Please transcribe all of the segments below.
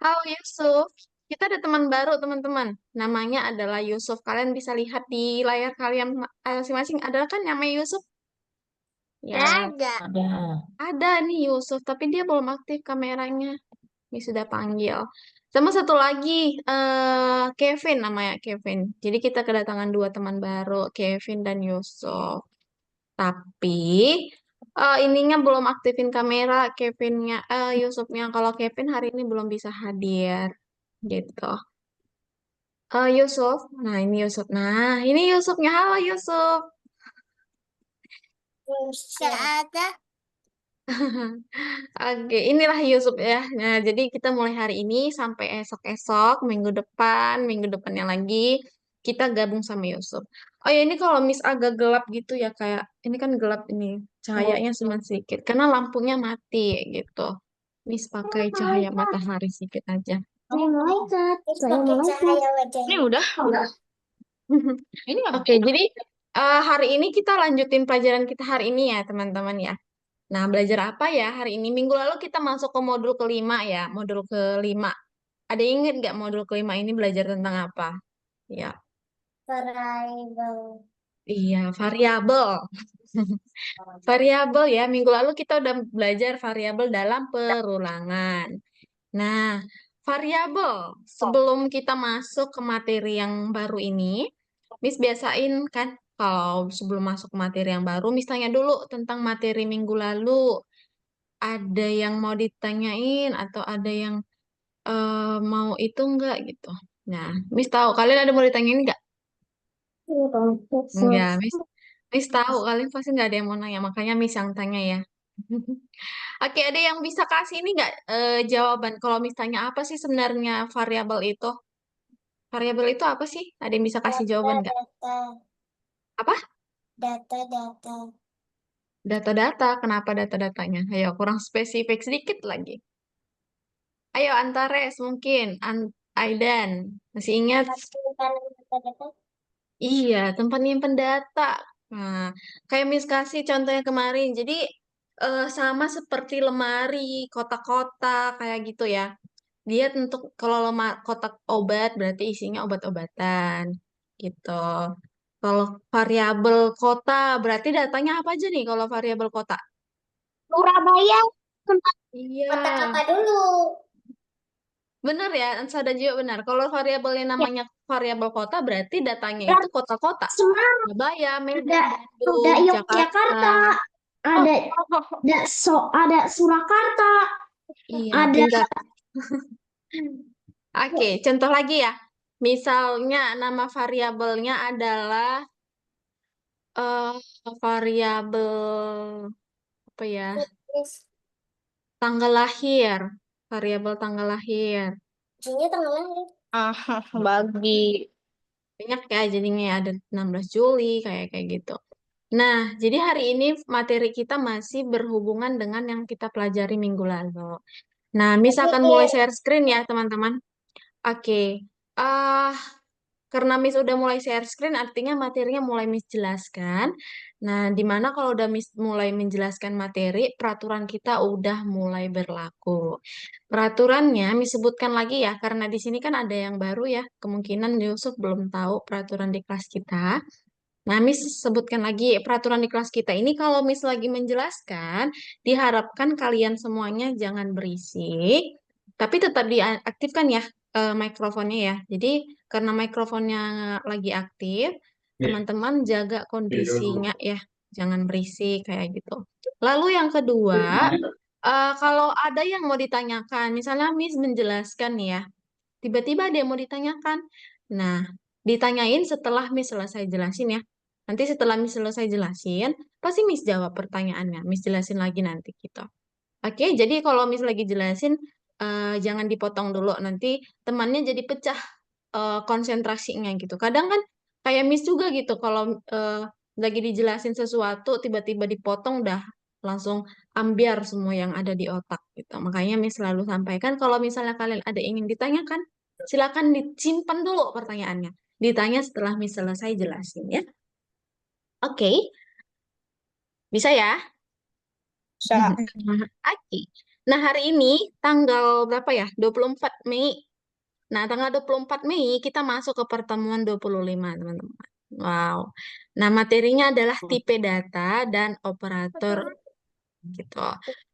Oh, Yusuf. Kita ada teman baru, teman-teman. Namanya adalah Yusuf. Kalian bisa lihat di layar kalian masing-masing. Ada kan namanya Yusuf? Ya, Ada. Ada. ada nih Yusuf, tapi dia belum aktif kameranya. Ini sudah panggil. Sama satu lagi, Kevin namanya Kevin. Jadi kita kedatangan dua teman baru, Kevin dan Yusuf. Tapi ininya belum aktifin kamera, Kevinnya, Yusufnya. Kalau Kevin hari ini belum bisa hadir, gitu. Yusuf, nah ini Yusuf. Nah, ini Yusufnya. Halo Yusuf. Bisa ada. Oke, inilah Yusuf ya. Nah, jadi kita mulai hari ini sampai esok-esok, minggu depan, minggu depannya lagi, kita gabung sama Yusuf. Oh ya, ini kalau Miss agak gelap gitu ya, kayak ini kan gelap ini, cahayanya cuma sedikit, karena lampunya mati gitu. Miss pakai cahaya matahari sedikit aja. Saya malaikat. Terus Saya pakai malaikat. cahaya wajah. Ini udah. Ini apa? Oke, jadi hari ini kita lanjutin pelajaran kita hari ini ya, teman-teman ya. Nah, belajar apa ya hari ini? Minggu lalu kita masuk ke modul kelima ya, modul kelima. Ada yang ingat nggak modul kelima ini belajar tentang apa? Ya, Variable. iya, variabel. Variabel ya, minggu lalu kita udah belajar variabel dalam perulangan. Nah, variabel sebelum kita masuk ke materi yang baru ini, Miss biasain kan kalau sebelum masuk ke materi yang baru, Miss tanya dulu tentang materi minggu lalu. Ada yang mau ditanyain atau ada yang mau itu enggak gitu. Nah, Miss tahu kalian ada mau ditanyain enggak? Enggak, Miss tahu kalian pasti nggak ada yang mau nanya, makanya Miss yang tanya ya. Oke, ada yang bisa kasih ini nggak jawaban kalau Miss tanya apa sih sebenarnya variabel itu? Variabel itu apa sih? Ada yang bisa kasih Data, jawaban nggak? data. Apa? Data, data. Data-data. Kenapa data-datanya? Ayo, kurang spesifik sedikit lagi. Ayo, Antares mungkin. Aidan. Masih ingat? Tempat penyimpanan data, data. Iya, tempat nyimpen data. Nah, kayak Miss kasih contohnya kemarin. Jadi, sama seperti lemari, kotak-kotak, kayak gitu ya. Dia untuk kalau kotak obat berarti isinya obat-obatan gitu. Kalau variabel kota berarti datanya apa aja nih kalau variabel kota? Surabaya. Tempat Iya, kota apa dulu? bener ya, Ansa dan juga benar. Kalau variabelnya Ya, namanya variabel kota berarti datanya itu berarti kota-kota. Semarang. Surabaya, Ada, Medan, ada Bandung, Jakarta. Yogyakarta. Oh, Ada Surakarta. iya, Ada pintar. Oke, contoh lagi ya. Misalnya nama variabelnya adalah eh variabel apa ya? Tanggal lahir. Variabel tanggal lahir. J-nya tanggal lahir. Ah, bagi. Banyak ya jadinya ya, ada 16 Juli kayak kayak gitu. Nah, jadi hari ini materi kita masih berhubungan dengan yang kita pelajari minggu lalu. Nah, Miss Tapi akan mulai share screen ya, teman-teman. Oke. ah Karena Miss udah mulai share screen, artinya materinya mulai Miss jelaskan. Nah, di mana kalau udah Miss mulai menjelaskan materi, peraturan kita udah mulai berlaku. Peraturannya Miss sebutkan lagi ya, karena di sini kan ada yang baru ya. Kemungkinan Yusuf belum tahu peraturan di kelas kita. Nah, Miss sebutkan lagi peraturan di kelas kita ini kalau Miss lagi menjelaskan, diharapkan kalian semuanya jangan berisik, tapi tetap diaktifkan ya mikrofonnya ya. Jadi karena mikrofonnya lagi aktif, teman-teman jaga kondisinya ya, jangan berisik kayak gitu. Lalu yang kedua, kalau ada yang mau ditanyakan, misalnya Miss menjelaskan nih ya, tiba-tiba ada yang mau ditanyakan. Nah, ditanyain setelah Miss selesai jelasin ya. Nanti setelah Miss selesai jelasin, pasti Miss jawab pertanyaannya. Miss jelasin lagi nanti gitu. Oke, jadi kalau Miss lagi jelasin, jangan dipotong dulu. Nanti temannya jadi pecah konsentrasinya gitu. Kadang kan kayak Miss juga gitu. Kalau lagi dijelasin sesuatu, tiba-tiba dipotong, dah langsung ambiar semua yang ada di otak gitu. Makanya Miss selalu sampaikan kalau misalnya kalian ada ingin ditanyakan, silakan disimpan dulu pertanyaannya. Ditanya setelah Miss selesai jelasin ya. Oke, bisa ya? Bisa. Oke. Nah, hari ini tanggal berapa ya? 24 Mei. Nah, tanggal 24 Mei kita masuk ke pertemuan 25, teman-teman. Wow. Nah, materinya adalah tipe data dan operator gitu.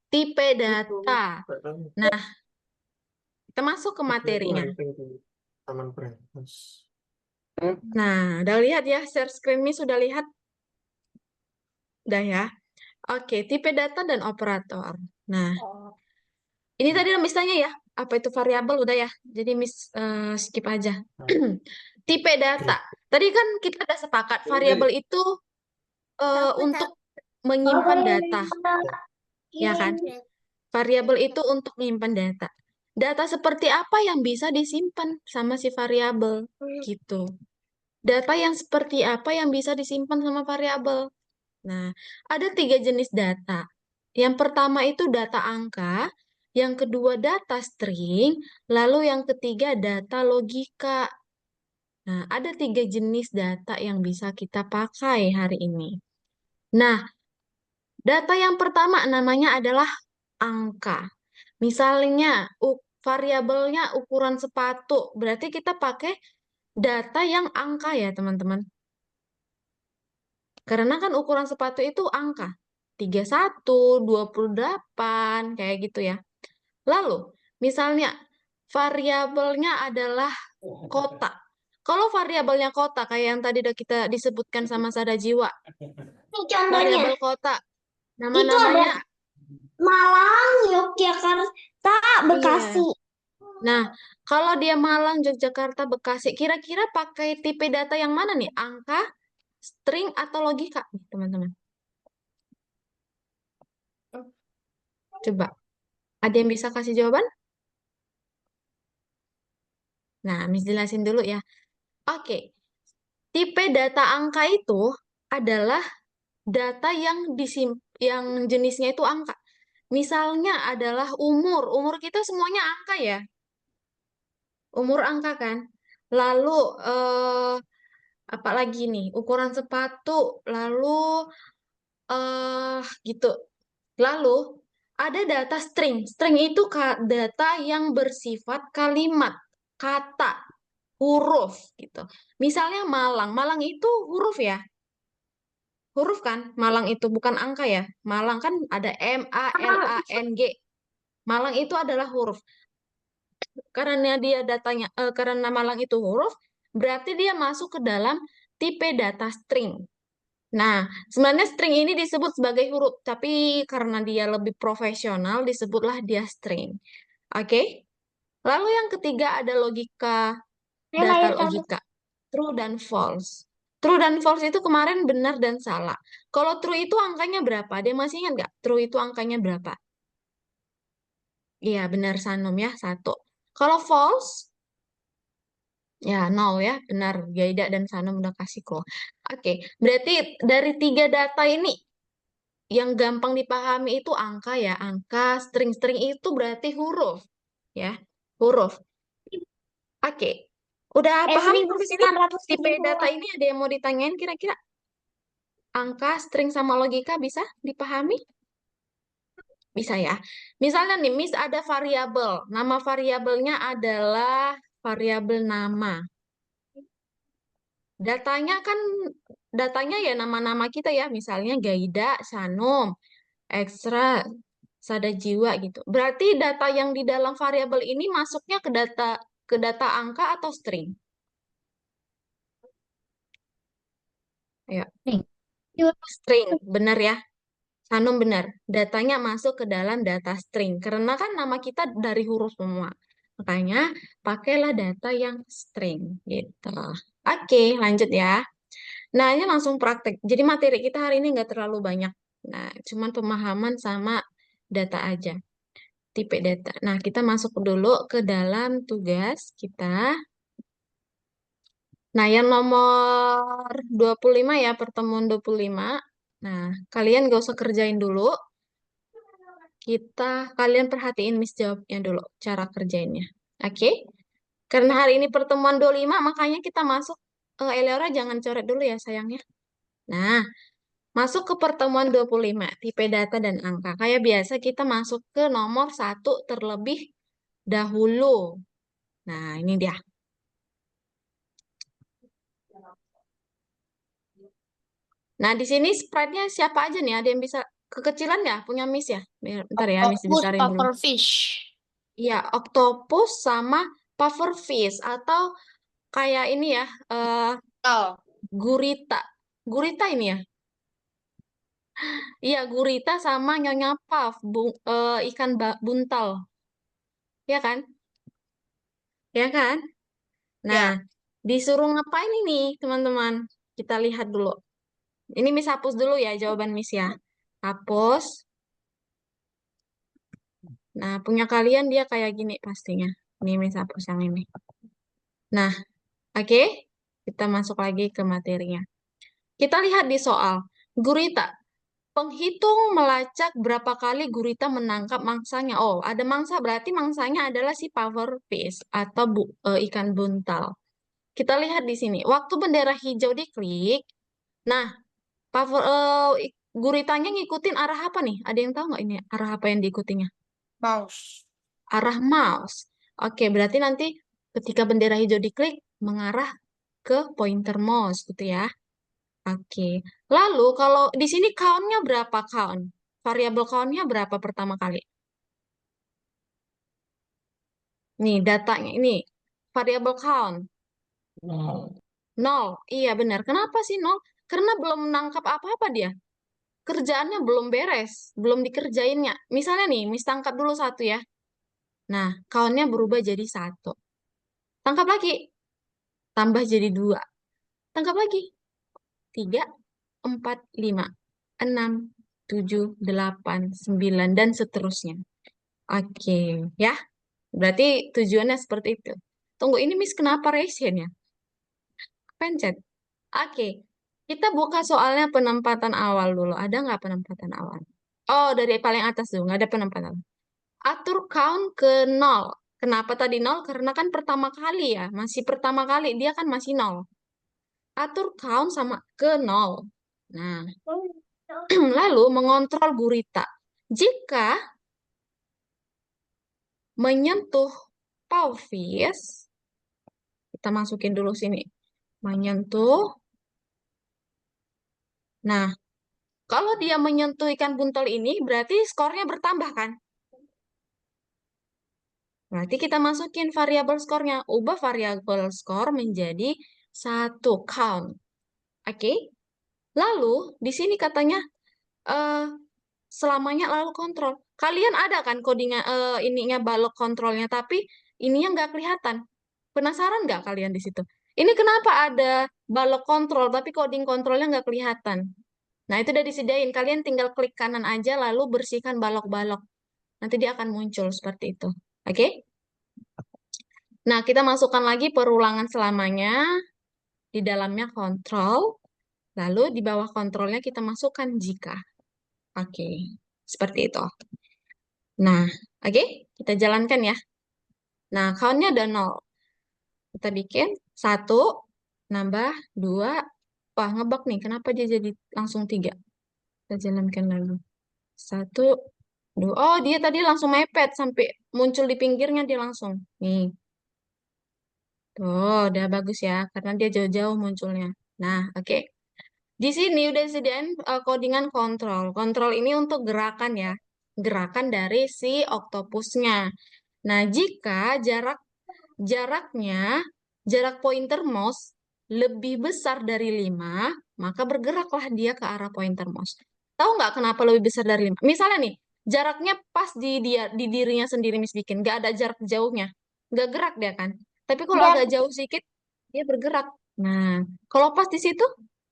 Tipe data. Nah, kita masuk ke materinya. Taman Berantas. Nah, udah lihat ya, share screen ini sudah lihat? Udah ya. Oke, tipe data dan operator. Nah, ini tadi Miss tanya ya, apa itu variabel udah ya. Jadi Miss skip aja. Tipe data. Tadi kan kita udah sepakat variabel itu untuk menyimpan data, ya kan? Variabel itu untuk menyimpan data. Data seperti apa yang bisa disimpan sama si variabel gitu. Data yang seperti apa yang bisa disimpan sama variabel. Nah, ada 3 jenis data. Yang pertama itu data angka, yang kedua data string, lalu yang ketiga data logika. Nah, ada 3 jenis data yang bisa kita pakai hari ini. Nah, data yang pertama namanya adalah angka. Misalnya, variabelnya ukuran sepatu, berarti kita pakai data yang angka ya, teman-teman. Karena kan ukuran sepatu itu angka. 31, 28, kayak gitu ya. Lalu, misalnya variabelnya adalah kota. Kalau variabelnya kota, kayak yang tadi udah kita disebutkan sama Sada Jiwa, Ini contohnya. variabel kota, Itu ada nama-namanya, Malang, Yogyakarta, Bekasi. nah, kalau dia Malang, Yogyakarta, Bekasi, kira-kira pakai tipe data yang mana nih? Angka, string, atau logika, nih, teman-teman? Coba, ada yang bisa kasih jawaban? Nah, Miss jelasin dulu ya. Oke, tipe data angka itu adalah data yang jenisnya itu angka. Misalnya adalah umur. Umur kita semuanya angka ya. Umur angka kan. Lalu apa lagi nih? Ukuran sepatu, lalu gitu. Lalu ada data string. String itu data yang bersifat kalimat, kata, huruf gitu. Misalnya Malang. Malang itu huruf ya. Huruf kan? Malang itu bukan angka ya. Malang kan ada MALANG. Malang itu adalah huruf. Karena dia karena Malang itu huruf, berarti dia masuk ke dalam tipe data string. Nah, sebenarnya string ini disebut sebagai huruf, tapi karena dia lebih profesional disebutlah dia string. Oke? Lalu yang ketiga ada logika, data logika. True dan false. True dan false itu kemarin benar dan salah. Kalau true itu angkanya berapa? Dia masih ingat nggak? True itu angkanya berapa? Iya, benar Sanom ya, 1. Kalau false, ya nol ya, benar. Gaida dan Sanom udah kasih kok. Oke, berarti dari 3 data ini, yang gampang dipahami itu angka ya, angka, string-string itu berarti huruf. Ya, huruf. Oke, udah paham sampai sini? Tipe data ini ada yang mau ditanyain kira-kira? Angka, string, sama logika bisa dipahami? Bisa ya. Misalnya nih, Miss ada variabel. Nama variabelnya adalah variabel nama. Datanya ya nama-nama kita ya. Misalnya Gaida, Sanom, Ekstra, Sada Jiwa gitu. Berarti data yang di dalam variabel ini masuknya ke data angka atau string? Ayo. String, benar ya. Hanum benar, datanya masuk ke dalam data string. Karena kan nama kita dari huruf semua. Makanya pakailah data yang string gitu. Oke, lanjut ya. Nah, ini langsung praktek. Jadi materi kita hari ini nggak terlalu banyak. Nah, cuman pemahaman sama data aja. Tipe data. Nah, kita masuk dulu ke dalam tugas kita. Nah, yang nomor 25 ya, pertemuan 25. Nah, kalian gak usah kerjain dulu. Kalian perhatiin Miss jawabnya dulu, cara kerjainnya. Oke? Karena hari ini pertemuan 25, makanya kita masuk. Eleora jangan coret dulu ya sayangnya. Nah, Masuk ke pertemuan 25, tipe data dan angka. Kayak biasa kita masuk ke nomor 1 terlebih dahulu. Nah, ini dia. Nah, di sini sprite-nya siapa aja nih? Ada yang bisa kekecilan ya? Punya Miss ya? Bentar ya, Miss Octopus, besarin dulu. pufferfish. Iya, octopus sama pufferfish atau kayak ini ya, Oh, gurita. Gurita ini ya? Iya, gurita sama nyonya puff, ikan buntal. Ya kan? Ya kan? Nah, ya. disuruh ngapain ini, teman-teman? Kita lihat dulu. Ini Miss hapus dulu ya jawaban Miss ya. Hapus. Nah, punya kalian dia kayak gini pastinya. Ini Miss hapus yang ini. Nah, oke. Kita masuk lagi ke materinya. Kita lihat di soal. Gurita. Penghitung melacak berapa kali gurita menangkap mangsanya. Oh, ada mangsa. Berarti mangsanya adalah si pufferfish atau ikan buntal. Kita lihat di sini. Waktu bendera hijau diklik. Nah, guritanya ngikutin arah apa nih? Ada yang tahu nggak ini arah apa yang diikutinya? Mouse. Arah mouse. Oke, berarti nanti ketika bendera hijau diklik mengarah ke pointer mouse gitu ya. Oke. Lalu kalau di sini count-nya berapa count? Variabel count-nya berapa pertama kali? Nih datanya ini variabel count. Nol. Iya benar. Kenapa sih nol? Karena belum menangkap apa-apa dia. Kerjaannya belum beres, belum dikerjainnya. Misalnya nih, Miss tangkap dulu satu ya. Nah, count-nya berubah jadi satu. Tangkap lagi, tambah jadi dua. Tangkap lagi, tiga, empat, lima, enam, tujuh, delapan, sembilan, dan seterusnya. Oke, ya. Berarti tujuannya seperti itu. Tunggu, ini Miss kenapa resen ya? Pencet. Oke, kita buka soalnya penempatan awal dulu. Ada nggak penempatan awal? Oh, dari paling atas dulu, nggak ada penempatan. Atur count ke nol. Kenapa tadi nol? Karena kan pertama kali ya, masih pertama kali, dia kan masih nol. Atur count sama ke nol. Nah, lalu mengontrol gurita. Jika menyentuh pelvis, kita masukin dulu sini. Menyentuh. Nah, kalau dia menyentuh ikan buntel ini, berarti skornya bertambah kan? Berarti kita masukin variabel skornya. Ubah variabel skor menjadi satu count. Oke? Lalu, di sini katanya eh, selamanya lalu kontrol. Kalian ada kan codingnya, ininya balok kontrolnya, tapi ininya nggak kelihatan. Penasaran nggak kalian di situ? Ini kenapa ada balok kontrol, tapi coding kontrolnya nggak kelihatan? Nah, itu udah disediain. Kalian tinggal klik kanan aja, lalu bersihkan balok-balok. Nanti dia akan muncul seperti itu. Oke? Nah, kita masukkan lagi perulangan selamanya. Di dalamnya kontrol. Lalu di bawah kontrolnya kita masukkan jika. Oke, seperti itu. Nah, oke, kita jalankan ya. Nah, count-nya ada 0. Kita bikin 1, nambah 2. Wah, ngebug nih. Kenapa dia jadi langsung 3? Kita jalankan lalu. 1, 2. Oh, dia tadi langsung mepet sampai muncul di pinggirnya dia langsung. Nih. Tuh, udah bagus ya. Karena dia jauh-jauh munculnya. Nah, oke. Di sini udah disediain codingan kontrol. Kontrol ini untuk gerakan ya. Gerakan dari si oktopusnya. Nah, jika jaraknya, jarak pointer mouse lebih besar dari 5, maka bergeraklah dia ke arah pointer mouse. Tahu nggak kenapa lebih besar dari 5? Misalnya nih, jaraknya pas di dirinya sendiri Miss bikin, nggak ada jarak jauhnya. Nggak gerak dia kan. Tapi kalau Dan agak jauh sedikit, dia bergerak. Nah, kalau pas di situ,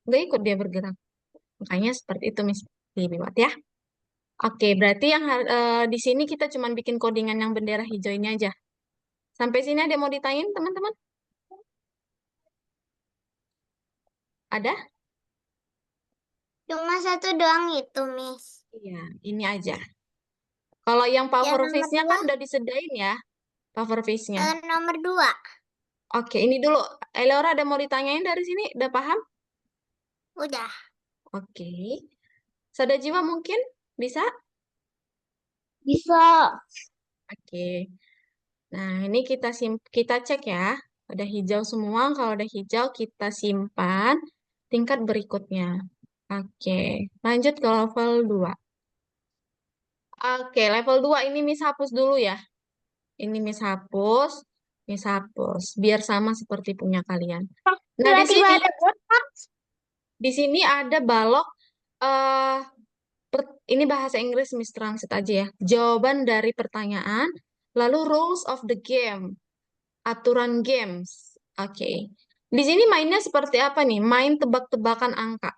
nggak ikut dia bergerak. Makanya seperti itu Miss Liwat ya. Oke, berarti yang di sini kita cuma bikin codingan yang bendera hijau ini aja. Sampai sini ada yang mau ditanyain teman-teman? Ada? cuma satu doang itu, Miss. Iya, ini aja. Kalau yang power nomor face-nya dua? kan udah disediain ya, power face-nya. Nomor 2. Oke, ini dulu. Eleora ada mau ditanyain dari sini? Udah paham? Udah. Oke. Sada jiwa mungkin bisa? Bisa. Oke. Nah, ini kita cek ya. Udah hijau semua. Kalau udah hijau, kita simpan tingkat berikutnya. Oke. Lanjut ke level 2. Oke, level 2 ini Miss hapus dulu ya. Ini Miss hapus. Miss hapus. Biar sama seperti punya kalian. Nah, Tiba-tiba ada botak. di sini ada balok. eh ini bahasa Inggris Miss Transit aja ya. Jawaban dari pertanyaan. Lalu rules of the game. Aturan games. Oke. Di sini mainnya seperti apa nih? Main tebak-tebakan angka.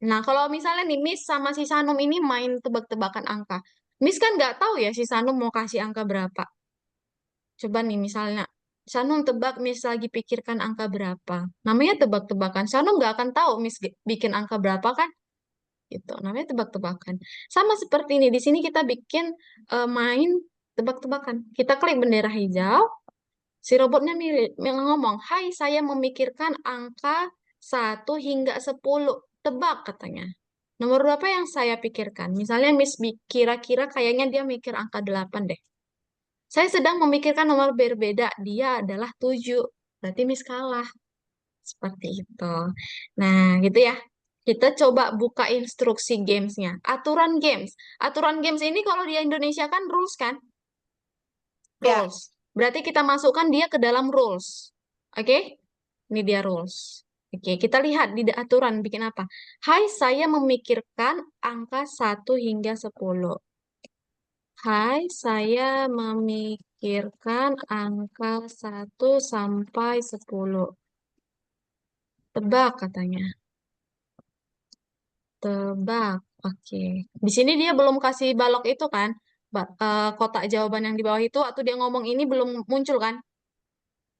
Nah, kalau misalnya nih Miss sama si Sanum ini main tebak-tebakan angka. Miss kan nggak tahu ya si Sanum mau kasih angka berapa. Coba nih misalnya, Sanum tebak Miss lagi pikirkan angka berapa. Namanya tebak-tebakan. Sanum nggak akan tahu Miss bikin angka berapa kan? Gitu. Namanya tebak-tebakan. Sama seperti ini. Di sini kita bikin main tebak-tebakan. Kita klik bendera hijau. Si robotnya ngomong, "Hai, saya memikirkan angka 1 hingga 10. Tebak," katanya. Nomor berapa yang saya pikirkan? Misalnya Miss kira-kira kayaknya dia mikir angka 8 deh. Saya sedang memikirkan nomor berbeda. Dia adalah 7. Berarti Miss kalah. Seperti itu. Nah, gitu ya. Kita coba buka instruksi gamesnya. Aturan games. Aturan games ini kalau di Indonesia kan rules kan? Ya. Rules. Berarti kita masukkan dia ke dalam rules. Oke? Ini dia rules. Oke, kita lihat di aturan bikin apa. Hai, saya memikirkan angka 1 hingga 10. Hai, saya memikirkan angka 1 sampai 10. Tebak katanya. Tebak. Oke. Di sini dia belum kasih balok itu kan? Kotak jawaban yang di bawah itu atau dia ngomong ini belum muncul kan?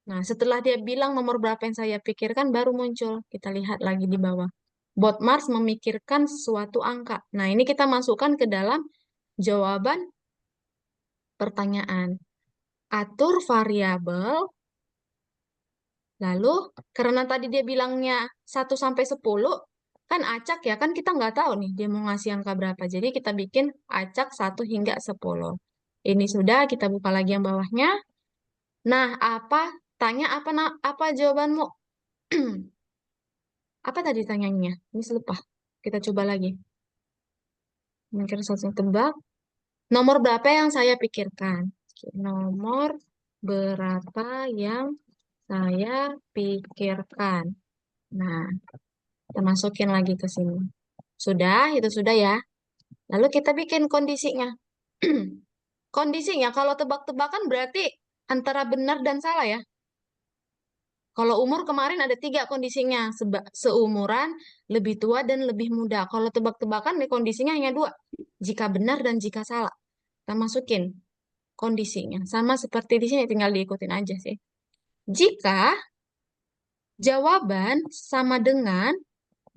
Nah, setelah dia bilang nomor berapa yang saya pikirkan baru muncul. Kita lihat lagi di bawah. Bot Mars memikirkan suatu angka. Nah, ini kita masukkan ke dalam jawaban pertanyaan. Atur variabel. Lalu, karena tadi dia bilangnya 1 sampai 10, kan acak ya, kan kita nggak tahu nih dia mau ngasih angka berapa. Jadi kita bikin acak 1 hingga 10. Ini sudah, kita buka lagi yang bawahnya. Nah, tanya apa jawabanmu? Apa tadi tanyanya? Ini lupa. Kita coba lagi. Mungkin satu tebak. Nomor berapa yang saya pikirkan? Oke, nomor berapa yang saya pikirkan? Nah, kita masukin lagi ke sini. Sudah, itu sudah ya. Lalu kita bikin kondisinya. Kondisinya, kalau tebak-tebakan berarti antara benar dan salah ya. Kalau umur kemarin ada 3 kondisinya. Seumuran, lebih tua, dan lebih muda. Kalau tebak-tebakan kondisinya hanya 2. Jika benar dan jika salah. Kita masukin kondisinya. Sama seperti di sini, tinggal diikutin aja sih. Jika jawaban sama dengan,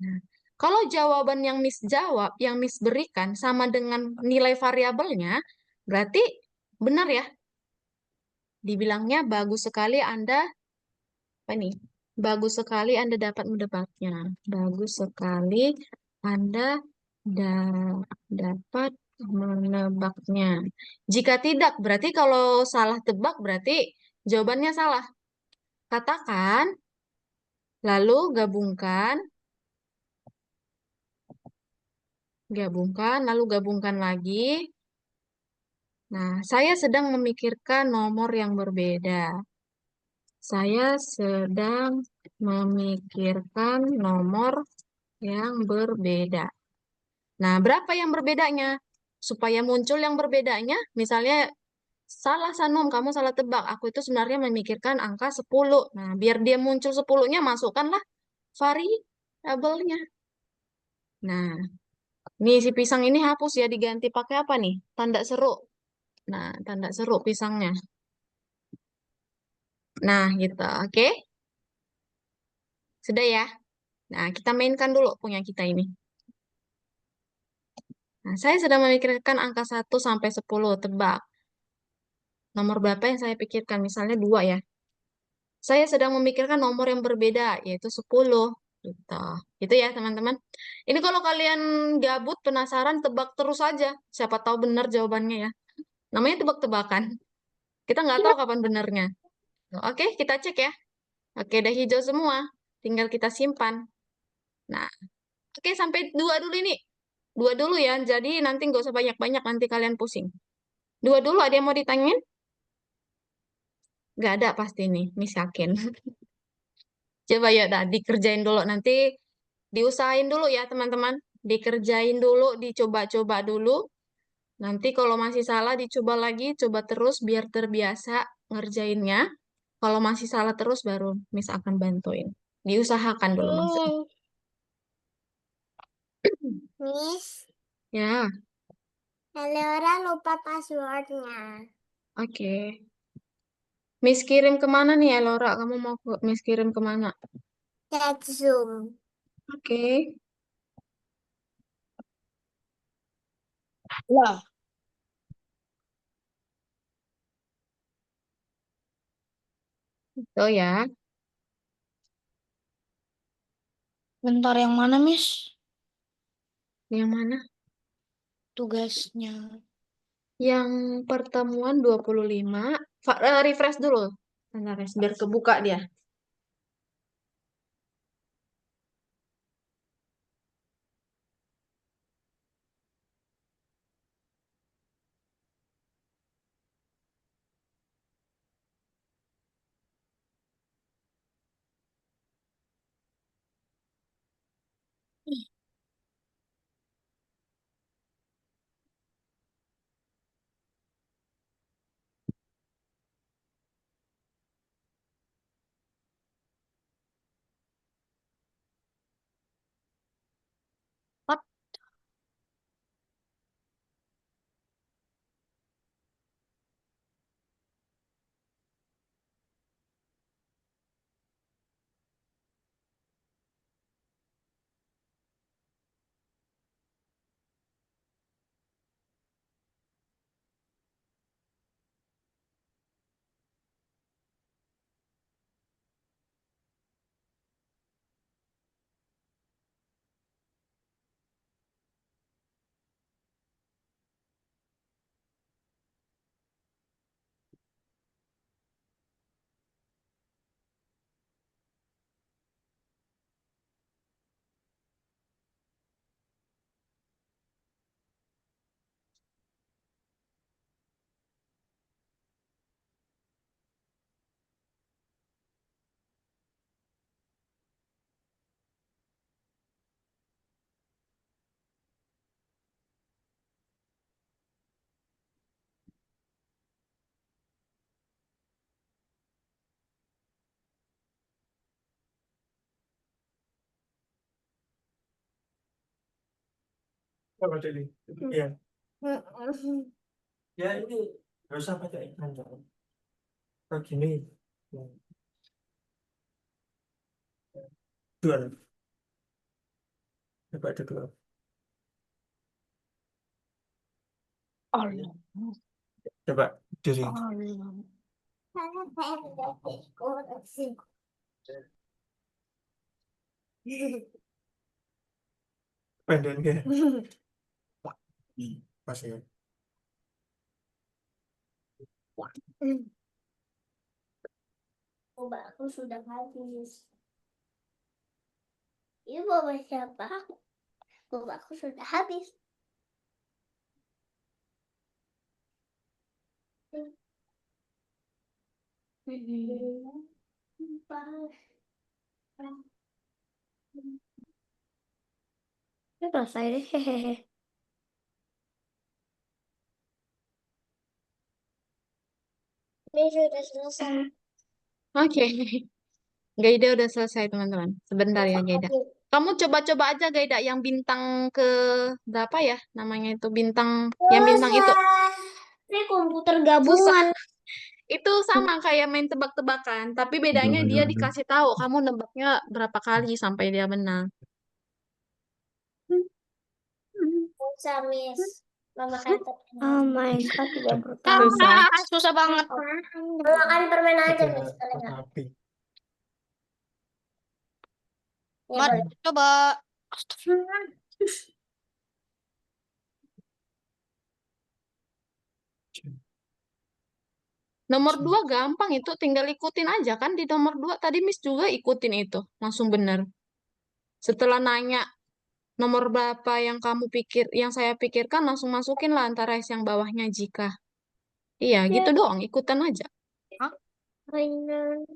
nah, kalau jawaban yang Miss jawab, yang Miss berikan sama dengan nilai variabelnya, berarti benar ya. Dibilangnya bagus sekali Anda, apa nih? Bagus sekali Anda dapat menebaknya. Bagus sekali Anda dapat menebaknya. Jika tidak, berarti kalau salah tebak berarti jawabannya salah. Katakan, lalu lalu gabungkan lagi. Nah, saya sedang memikirkan nomor yang berbeda. Saya sedang memikirkan nomor yang berbeda. Nah, berapa yang berbedanya? Supaya muncul yang berbedanya, misalnya salah Sanum, kamu salah tebak. Aku itu sebenarnya memikirkan angka 10. Nah, biar dia muncul 10-nya, masukkanlah variabelnya. Nah, nih si pisang ini hapus ya, diganti pakai apa nih? Tanda seru. Nah, tanda seru pisangnya. Nah, gitu. Oke? Sudah ya? Nah, kita mainkan dulu punya kita ini. Nah, saya sedang memikirkan angka 1 sampai 10. Tebak. Nomor berapa yang saya pikirkan? Misalnya 2 ya. Saya sedang memikirkan nomor yang berbeda, yaitu 10. Gitu. Itu ya teman-teman. Ini kalau kalian gabut, penasaran, tebak terus aja. Siapa tahu benar jawabannya ya. Namanya tebak-tebakan. Kita nggak tahu kapan benarnya. Oke, kita cek ya. Oke, udah hijau semua. Tinggal kita simpan. Nah, oke sampai dua dulu ini. Dua dulu ya. Jadi nanti nggak usah banyak-banyak. Nanti kalian pusing. Dua dulu, ada yang mau ditanyain? Nggak ada pasti nih. Miss yakin. Coba ya, dah, dikerjain dulu. Nanti diusahain dulu ya teman-teman. Dikerjain dulu, dicoba-coba dulu. Nanti kalau masih salah dicoba lagi, coba terus biar terbiasa ngerjainnya. Kalau masih salah terus baru Miss akan bantuin. Diusahakan dulu maksudnya. Miss, Ya, Eleora lupa passwordnya. oke. Miss kirim kemana nih ya, Laura? Kamu mau Miss kirim kemana? Chat Zoom. Oke. Lah, Oh ya. bentar yang mana, Miss? Yang mana? Tugasnya. Yang pertemuan 25. Refresh dulu. Bentar, Miss, biar kebuka dia. What? Apa tadi? Iya. Ya ini nggak usah pakai iklan dong. Kayak gini. Dua. Coba ada dua. Allah. Coba diri. Allah. Karena saya tidak ikut sih. Pendek ya. Pas ya. Boba aku sudah habis. Ini boba siapa? Boba aku sudah habis. Ini selesai deh. Hehehe. Ini sudah selesai. Oke. Gaida udah selesai teman-teman. Sebentar ya Gaida. Kamu coba-coba aja Gaida yang bintang ke berapa ya namanya itu bintang yang bintang itu Ini komputer susah. gabungan. Itu sama kayak main tebak-tebakan, tapi bedanya dia dikasih tahu kamu nebaknya berapa kali sampai dia menang. Susah, Miss. Mama kan oh my god, tidak Susah. Susah banget. Mama kan permen aja, Ada Miss. Kalau nggak. api. Ya, Mari boleh. coba. Astagfirullah. Nomor 2 gampang itu, tinggal ikutin aja kan di nomor 2 tadi Miss juga ikutin itu, langsung bener. Setelah nanya nomor berapa yang kamu pikir, yang saya pikirkan langsung masukin lah antara S yang bawahnya jika. Iya, gitu doang, ikutan aja. Hah?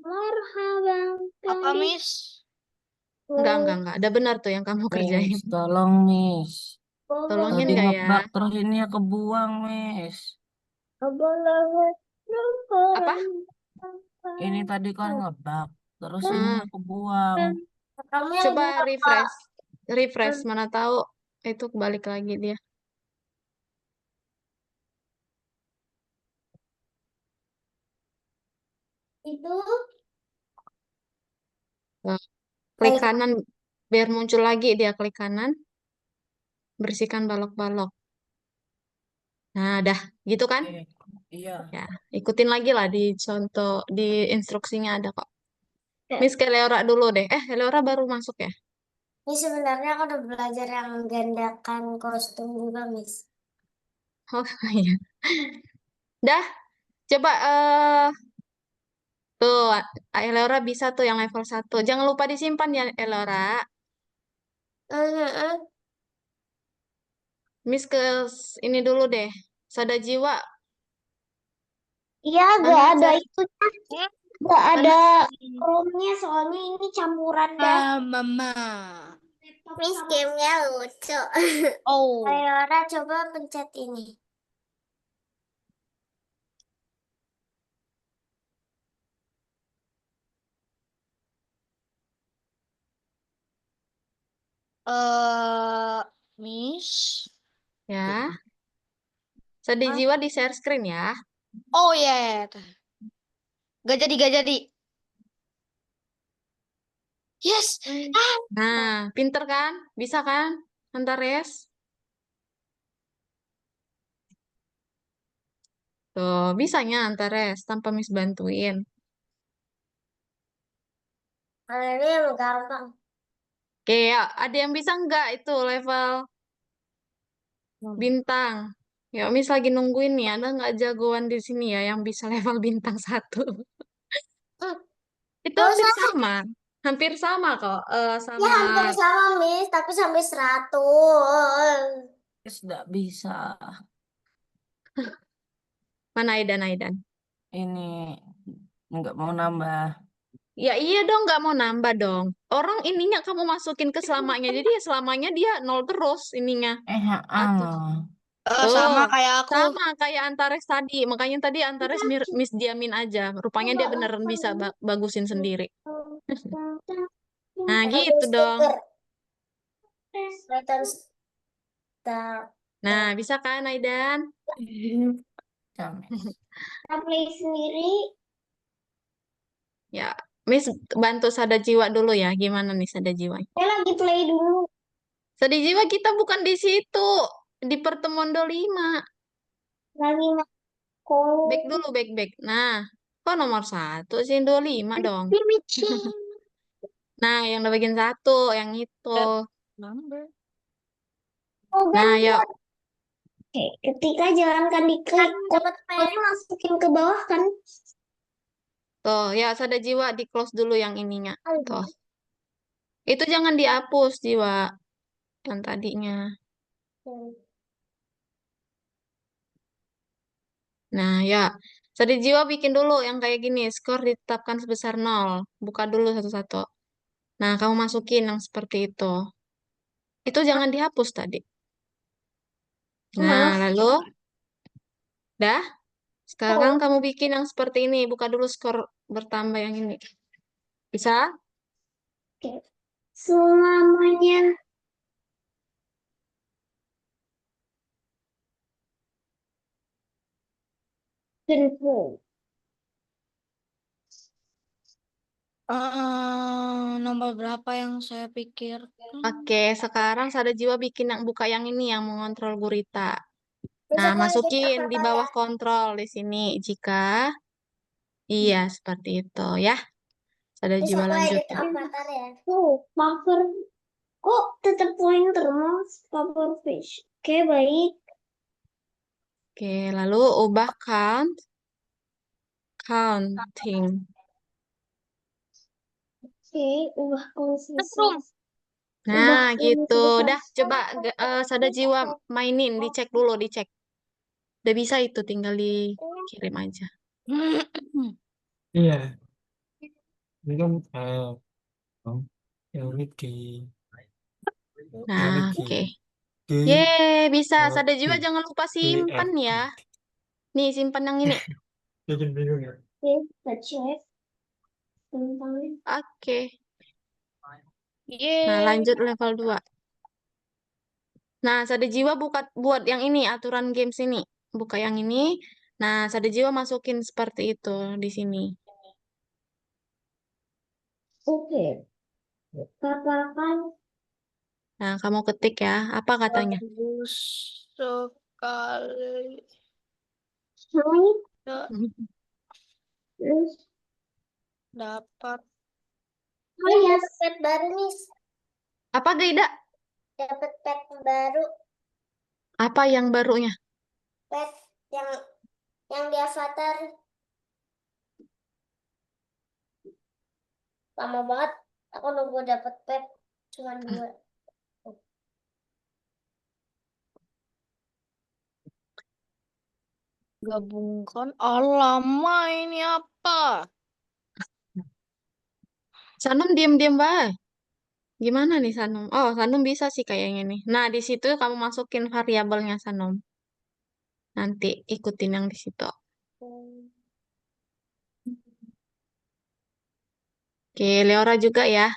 Marhaban Apa, kali. Miss? Enggak. Ada benar tuh yang kamu kerjain. Miss, tolong Miss. Tolongin Tadi nggak ya? ngebak terus ini ya kebuang Miss. Apa? Ini tadi kan ngebak terus ini Hmm, kebuang. Kamu yang coba buat, Pak. refresh, mana tahu itu balik lagi dia. Itu Nah, klik balik. kanan biar muncul lagi dia, klik kanan, bersihkan balok-balok. Nah, dah, gitu kan? Oke, iya. Ya, ikutin lagi lah di contoh, di instruksinya ada kok. Miss ke Leora dulu deh. Leora baru masuk ya? Ini sebenarnya aku udah belajar yang gandakan kostum juga, Miss. Oh iya. Dah, coba tuh, Eleora bisa tuh yang level 1. Jangan lupa disimpan ya, Eleora. Miss ke ini dulu deh. Sada jiwa. Iya, Mana gak ada aja? itu, Hmm? gak ada Hmm. romnya, soalnya ini campuran dah. Mama. Miss, gamenya lucu. Oh. Leora, coba pencet ini. Miss. Ya. Sada Ah. jiwa di share screen ya. Oh ya. Gak jadi. Yes. Nah, pinter kan? Bisa kan? Antares. Tuh, bisanya Antares tanpa Miss bantuin. Ini lu gampang. Oke, ya, ada yang bisa nggak itu level bintang? Ya, Miss lagi nungguin nih. Ada nggak jagoan di sini ya yang bisa level bintang 1? Itu Gak hampir usah. sama. Hampir sama kok. Ya, Sama. hampir sama, Miss, tapi sampai 100. Miss nggak bisa. Mana Aidan? Ini nggak mau nambah. Ya iya dong, nggak mau nambah dong. Orang ininya kamu masukin ke selamanya. Jadi ya selamanya dia nol terus ininya. Satu. Sama Tuh. kayak aku. Sama kayak Antares tadi. Makanya tadi Antares Miss diamin aja. Rupanya dia beneran bisa bagusin sendiri. Nah, gitu dong. Kelihatan start. Nah, bisa kan Aidan? Bisa, Miss. Play sendiri. Ya, Miss bantu Sada Jiwa dulu ya. Gimana nih Sada Jiwa? Saya lagi play dulu. Sada Jiwa kita bukan di situ. Di pertemuan 25. Lagi ngaku. Back dulu, back. Nah, kok nomor 1 sih? 25 dong. Nah, yang udah bagian 1, yang itu. Number. Oh, Nah, yuk. Oke, ketika jangankan diklik, pokoknya masukin ke bawah kan. Tuh, ya Sada Jiwa di close dulu yang ininya. Tuh. Itu jangan dihapus, Jiwa. Yang tadinya. Nah, ya. Sada Jiwa bikin dulu yang kayak gini. Skor ditetapkan sebesar 0. Buka dulu satu-satu. Nah, kamu masukin yang seperti itu. Itu jangan dihapus tadi. Nah, lalu, dah. Sekarang kamu bikin yang seperti ini. Buka dulu skor bertambah yang ini. Bisa? Oke. Selamanya. Info. Nomor berapa yang saya pikir? Oke, sekarang Sada Jiwa bikin yang buka yang ini yang mengontrol gurita. Nah, Besok kali masukin kita di apa bawah ya? kontrol di sini jika iya seperti itu ya. Sada Bisa jiwa aku lanjut. edit avatar ya. Paper. Kok tetap pointer mas? Paper fish. Oke, baik. Oke, lalu ubah counting. Oke, ubah konsisten. Setrum. Nah, gitu. Dah, coba Sada jiwa mainin, dicek dulu, dicek. Udah bisa itu, tinggal dikirim aja. Iya, ini kan yang ini Nah, lagi oke. G Yeay, bisa. Sada jiwa G jangan lupa G simpan F ya. I. Nih, simpan yang ini. Bikin bingung ya. Oke, kita cek. Tentang Oke. Nah, Yeay. lanjut level 2. Nah, Sada jiwa buat yang ini, aturan games ini. Buka yang ini. Nah, Sada jiwa masukin seperti itu di sini. oke. Katakan Nah, kamu ketik ya. Apa katanya? Bagus sekali. namanya Ya, terus. dapat. Oh ya, pet baru nih. Apa, Gaida? Dapat pet baru. Apa yang barunya? Pet yang di avatar. Lama banget. Aku nunggu dapat pet cuma 2. Gabungkan. Lama ini apa? Sanum diam-diam baik. Gimana nih Sanum? Oh, Sanum bisa sih kayaknya nih. Nah, di situ kamu masukin variabelnya Sanum. Nanti ikutin yang di situ. Oke, Leora juga ya.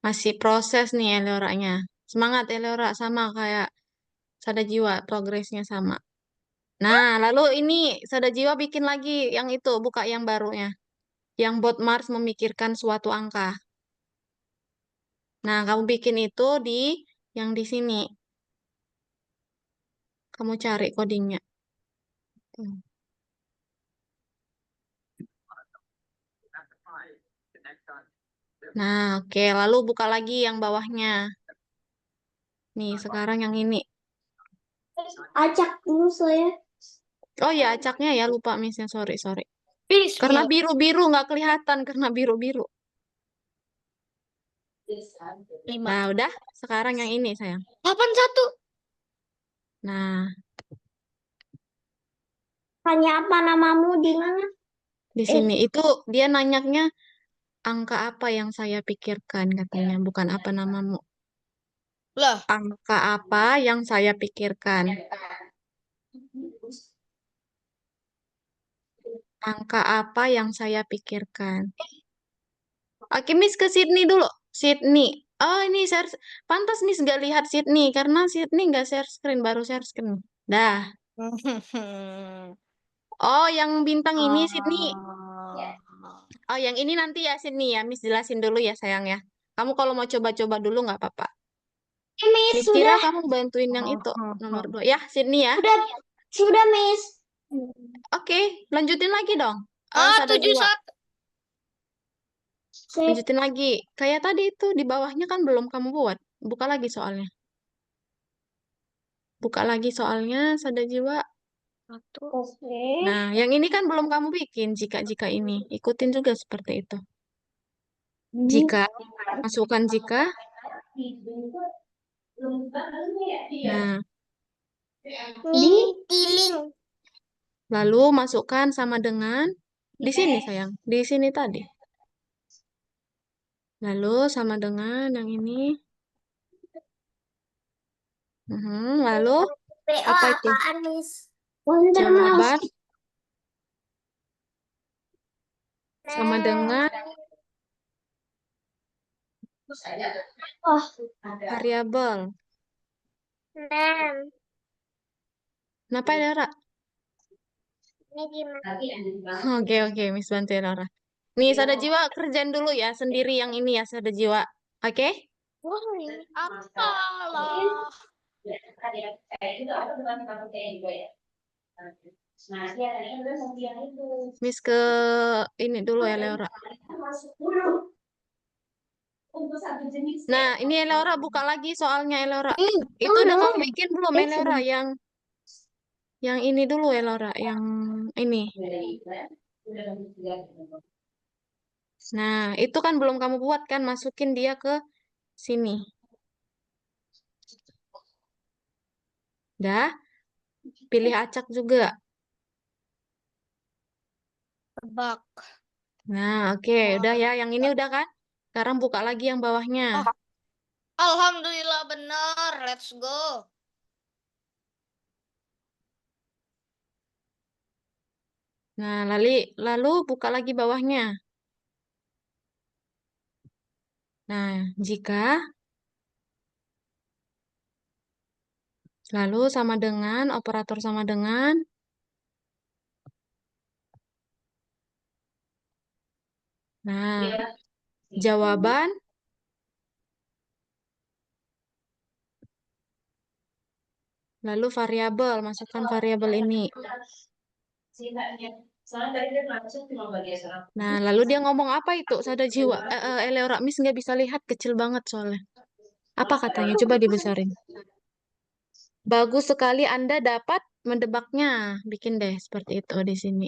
Masih proses nih Eleoranya. Semangat Eleora, sama kayak Sada Jiwa, progresnya sama. Nah, lalu ini Sada Jiwa bikin lagi yang itu, buka yang barunya. Yang bot Mars memikirkan suatu angka. Nah, kamu bikin itu di yang di sini. Kamu cari codingnya. Hmm. Nah, oke. Lalu buka lagi yang bawahnya. Nih, sekarang yang ini. Acak dulu saya. Oh ya, acaknya ya. Lupa Miss-nya. Sorry, sorry. Karena Bismillah. biru-biru nggak kelihatan. Karena biru-biru. 5. Nah, udah. Sekarang yang ini, sayang. 81. Nah, Tanya apa namamu di mana? di sini. Itu dia nanyanya angka apa yang saya pikirkan, katanya. Bukan apa namamu. Lah, Angka apa yang saya pikirkan. Angka apa yang saya pikirkan. Oke, Miss ke Sydney dulu. Sydney. Oh, ini share. Pantas Miss nggak lihat Sydney. Karena Sydney nggak share screen. Baru share screen. Dah. Oh, yang bintang ini Sydney. Oh, yang ini nanti ya Sydney ya. Miss jelasin dulu ya sayang ya. Kamu kalau mau coba-coba dulu nggak apa-apa. Miss, Miss kira sudah. kamu bantuin yang itu. Nomor 2. Ya, Sydney ya. Sudah, Miss. Oke, lanjutin lagi dong. Sada jiwa. 71. Sip. Lanjutin lagi. Kayak tadi itu di bawahnya kan belum kamu buat. Buka lagi soalnya. Buka lagi soalnya Sada jiwa. Oke. Nah, yang ini kan belum kamu bikin jika-jika ini. Ikutin juga seperti itu. Jika, masukkan jika. Nah, Tiling. lalu masukkan sama dengan di sini sayang, di sini tadi. Lalu sama dengan yang ini. Lalu apa itu? apaan, Miss? Wonder Jawaban Mouse. sama dengan Oh, variabel. Nen. Kenapa ya, Ra? Ini gimana? Oke, oke, Miss bantuin Laura. Nih, Sada jiwa kerjain dulu ya, sendiri yang ini ya, Sada jiwa. Oke? Wah, ini apalah. Miss ke ini dulu ya, Laura. Masuk dulu. Nah, ini Eleora buka lagi soalnya Eleora. Itu Itu udah kamu dong. bikin belum Eh, Eleora? Yang ini dulu Eleora, yang ini. Nah, itu kan belum kamu buat kan? Masukin dia ke sini. Dah, pilih acak juga. Tebak. Nah, oke, udah ya. Yang ini udah kan? Sekarang buka lagi yang bawahnya. Oh, Alhamdulillah benar. Let's go. Nah, lalu buka lagi bawahnya. Nah, jika lalu sama dengan operator sama dengan. Nah, jawaban lalu variabel, masukkan variabel ini. Nah, lalu dia ngomong apa itu? Sada jiwa. Eleora Miss nggak bisa lihat, kecil banget soalnya. Apa katanya? Coba dibesarin. Bagus sekali Anda dapat mendebaknya. Bikin deh seperti itu di sini.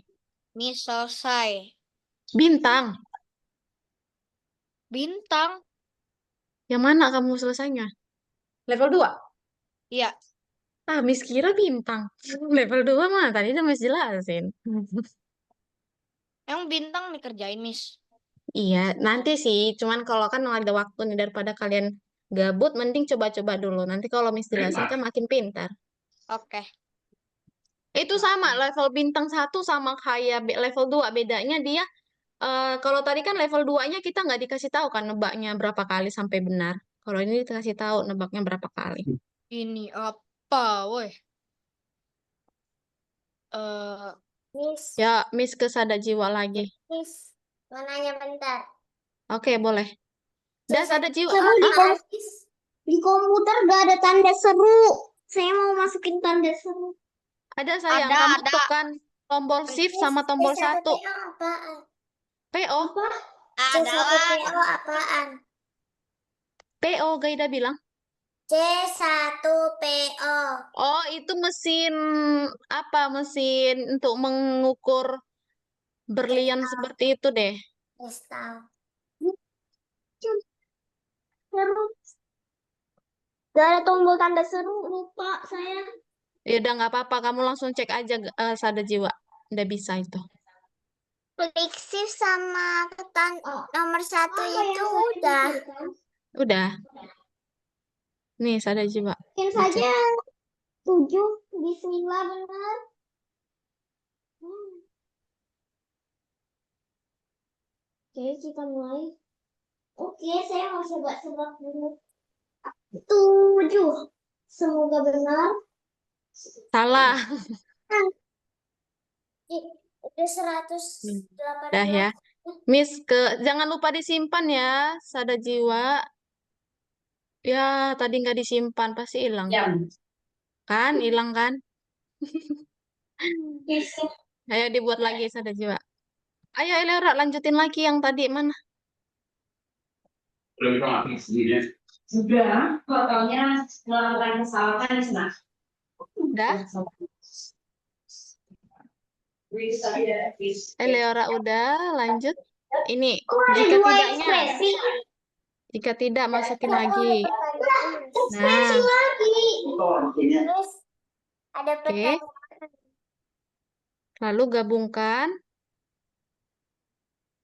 Miss selesai. Bintang. Bintang. Yang mana kamu selesainya? Level 2. Iya. Ah, Miss kira bintang. Level 2 mah tadi udah Miss jelasin. Emang bintang dikerjain, Miss. Iya, nanti sih. Cuman kalau kan ada waktu nih daripada kalian gabut, mending coba-coba dulu. Nanti kalau Miss jelasin kan makin pintar. Oke. Itu sama, level bintang 1 sama kayak level 2. Bedanya dia, kalau tadi kan level 2-nya kita nggak dikasih tahu kan nebaknya berapa kali sampai benar. Kalau ini dikasih tahu nebaknya berapa kali. Ini apa, woi? Miss, Ya, Miss ke Sada Jiwa lagi. Miss, mau nanya bentar. Oke, boleh. Dah Sada Jiwa. Seru di komputer gak ada tanda seru. Saya mau masukin tanda seru. Ada sayang, Ada, kamu ada. tekan tombol shift sama tombol 1. C1 PO apaan? PO, C1 Adalah PO apaan? PO Gaida bilang. C1 PO. Oh, itu mesin apa? Mesin untuk mengukur berlian seperti itu deh. Kristal. Seru. Gak ada tombol tanda seru, lupa saya. Ya udah nggak apa-apa, kamu langsung cek aja Sada Jiwa. Udah bisa itu. Klik shift sama tekan nomor 1 itu udah. Udah. Nih Sada Jiwa. Mungkin Dicek. saja 7. Bismillah benar. Oke, kita mulai. Oke, saya mau coba dulu. 7. Semoga benar. Salah. Udah 118. Dah ya. Miss jangan lupa disimpan ya, Sada Jiwa. Ya, tadi nggak disimpan, pasti hilang. Kan, hilang kan? Ayo dibuat lagi Sada Jiwa. Ayo Elera, lanjutin lagi yang tadi mana? Sudah, totalnya melakukan kesalahan di sana. Udah? Eleora udah, lanjut. Ini, jika tidak masukin lagi. Nah, Terus ada oke. pertanyaan. Lalu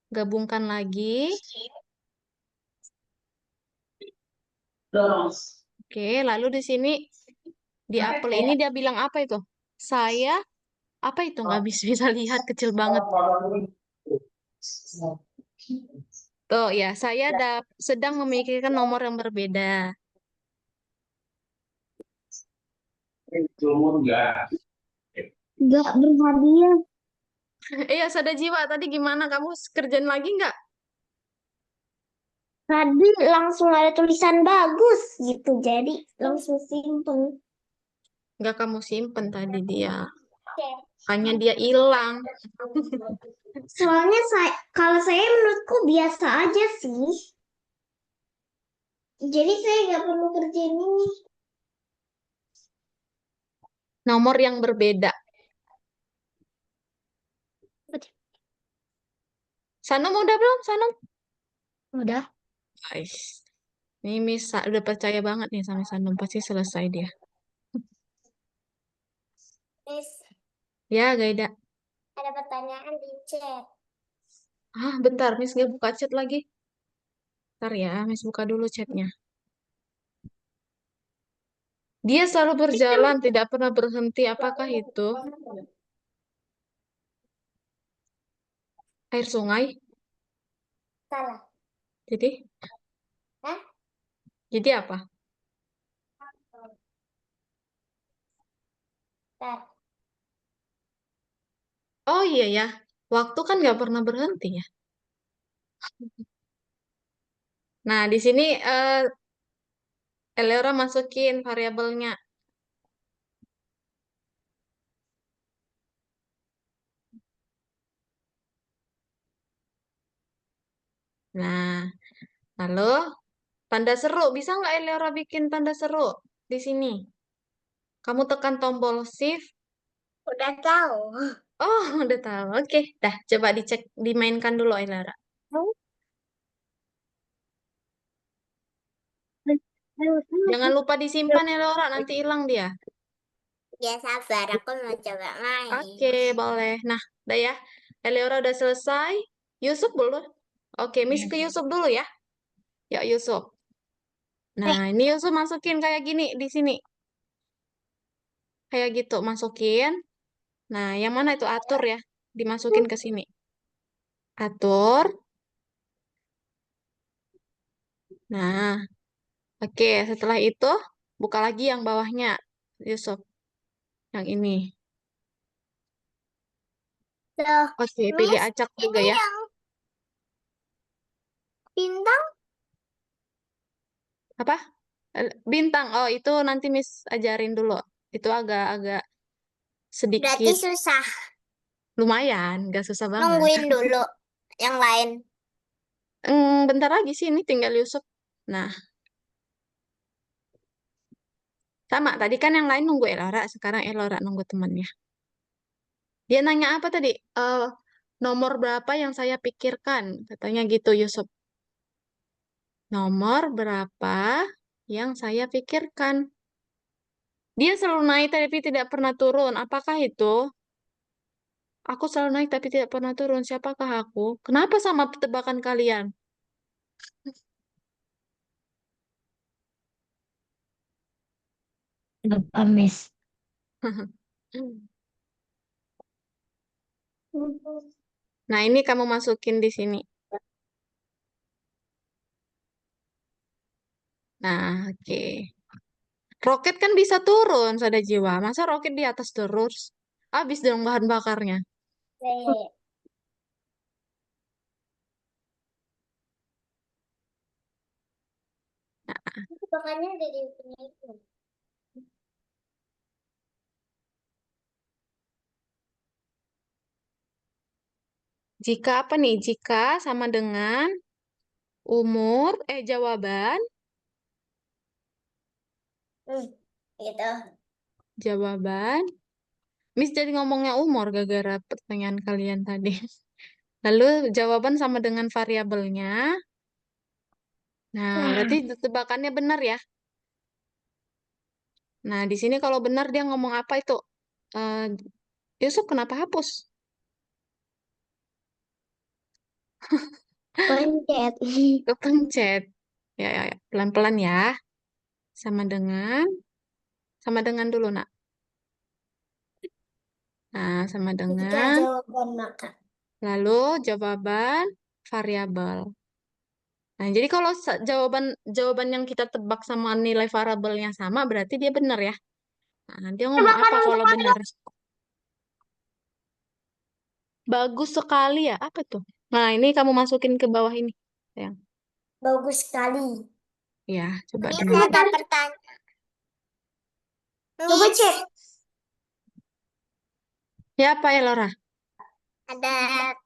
gabungkan lagi. Oke, lalu di sini di apel ini dia bilang apa itu? Saya apa itu nggak bisa lihat, kecil banget. Tuh ya, saya sedang memikirkan nomor yang berbeda. Gak berhadiah. Iya, Sada Jiwa, tadi gimana? Kamu kerjain lagi nggak? Tadi langsung ada tulisan bagus gitu, jadi langsung simpen. Nggak kamu simpen tadi dia. Hanya dia hilang. Soalnya kalau saya menurutku biasa aja sih. Jadi saya nggak perlu kerjain ini. Nomor yang berbeda. Sanum udah belum? Sanum? Udah. Guys. Ini Miss udah percaya banget nih sama Sanum. Pasti selesai dia. Miss, Ya, Gaida. ada pertanyaan di chat. Ah, bentar. Miss nggak buka chat lagi. Bentar ya, Miss buka dulu chatnya. Dia selalu berjalan, tidak pernah berhenti. Apakah itu air sungai? Salah. Jadi, Hah? jadi apa? Bentar. Oh iya ya, waktu kan nggak pernah berhenti ya. Nah, di sini Eleora masukin variabelnya. Nah, lalu tanda seru. Bisa nggak Eleora bikin tanda seru di sini? Kamu tekan tombol shift. Udah tahu. Oh, udah tahu. Oke, dah coba dicek, dimainkan dulu Eleora. Jangan lupa disimpan Eleora, nanti hilang dia. Ya sabar, aku mau coba main. Oke, boleh. Nah, udah ya. Eleora udah selesai. Yusuf belum? Oke, Miss ke Yusuf dulu ya. Yuk, Yusuf. Nah, ini Yusuf masukin kayak gini di sini. Kayak gitu, masukin. Nah, yang mana itu atur ya? Dimasukin ke sini. Atur. Nah, oke. Setelah itu, buka lagi yang bawahnya, Yusuf. Yang ini. Loh, Oke, pilih Miss, acak juga ini ya. yang bintang Apa? Bintang. Oh, itu nanti Miss ajarin dulu. Itu agak-agak berarti sedikit susah. lumayan, nggak susah banget. Nungguin dulu yang lain. Bentar lagi sih, ini tinggal Yusuf. Nah, sama. Tadi kan yang lain nunggu Elora, sekarang Elora nunggu temannya. Dia nanya apa tadi? Nomor berapa yang saya pikirkan? Katanya gitu, Yusuf. Nomor berapa yang saya pikirkan? Dia selalu naik tapi tidak pernah turun. Apakah itu? Aku selalu naik tapi tidak pernah turun. Siapakah aku? Kenapa sama tebakan kalian? Lupa, Miss. Nah, ini kamu masukin di sini. Nah, oke. Roket kan bisa turun, Sada Jiwa. Masa roket di atas terus? Habis dong bahan bakarnya. Ya. Makanya ada di punya itu. Jika apa nih? Jika sama dengan umur, jawaban, Gitu. jawaban. Miss jadi ngomongnya umur gara-gara pertanyaan kalian tadi. Lalu jawaban sama dengan variabelnya. Nah, berarti tebakannya benar ya. Nah, di sini kalau benar dia ngomong apa itu? Eh, Yusuf kenapa hapus? Pencet. Kepencet. Ya, ya, ya. Pelan-pelan ya. Sama dengan, sama dengan dulu, nak. Nah, sama Jika dengan, jawaban maka. lalu jawaban variabel. Nah, jadi kalau jawaban jawaban yang kita tebak sama nilai variabelnya sama, berarti dia benar ya. Nah, dia ngomong apa kalau benar? Bagus sekali ya. Apa tuh? Nah, ini kamu masukin ke bawah ini. Sayang. Bagus sekali. Ya, coba Ini dulu. ada pertanyaan. Coba cek. Ya, apa ya, Laura? Ada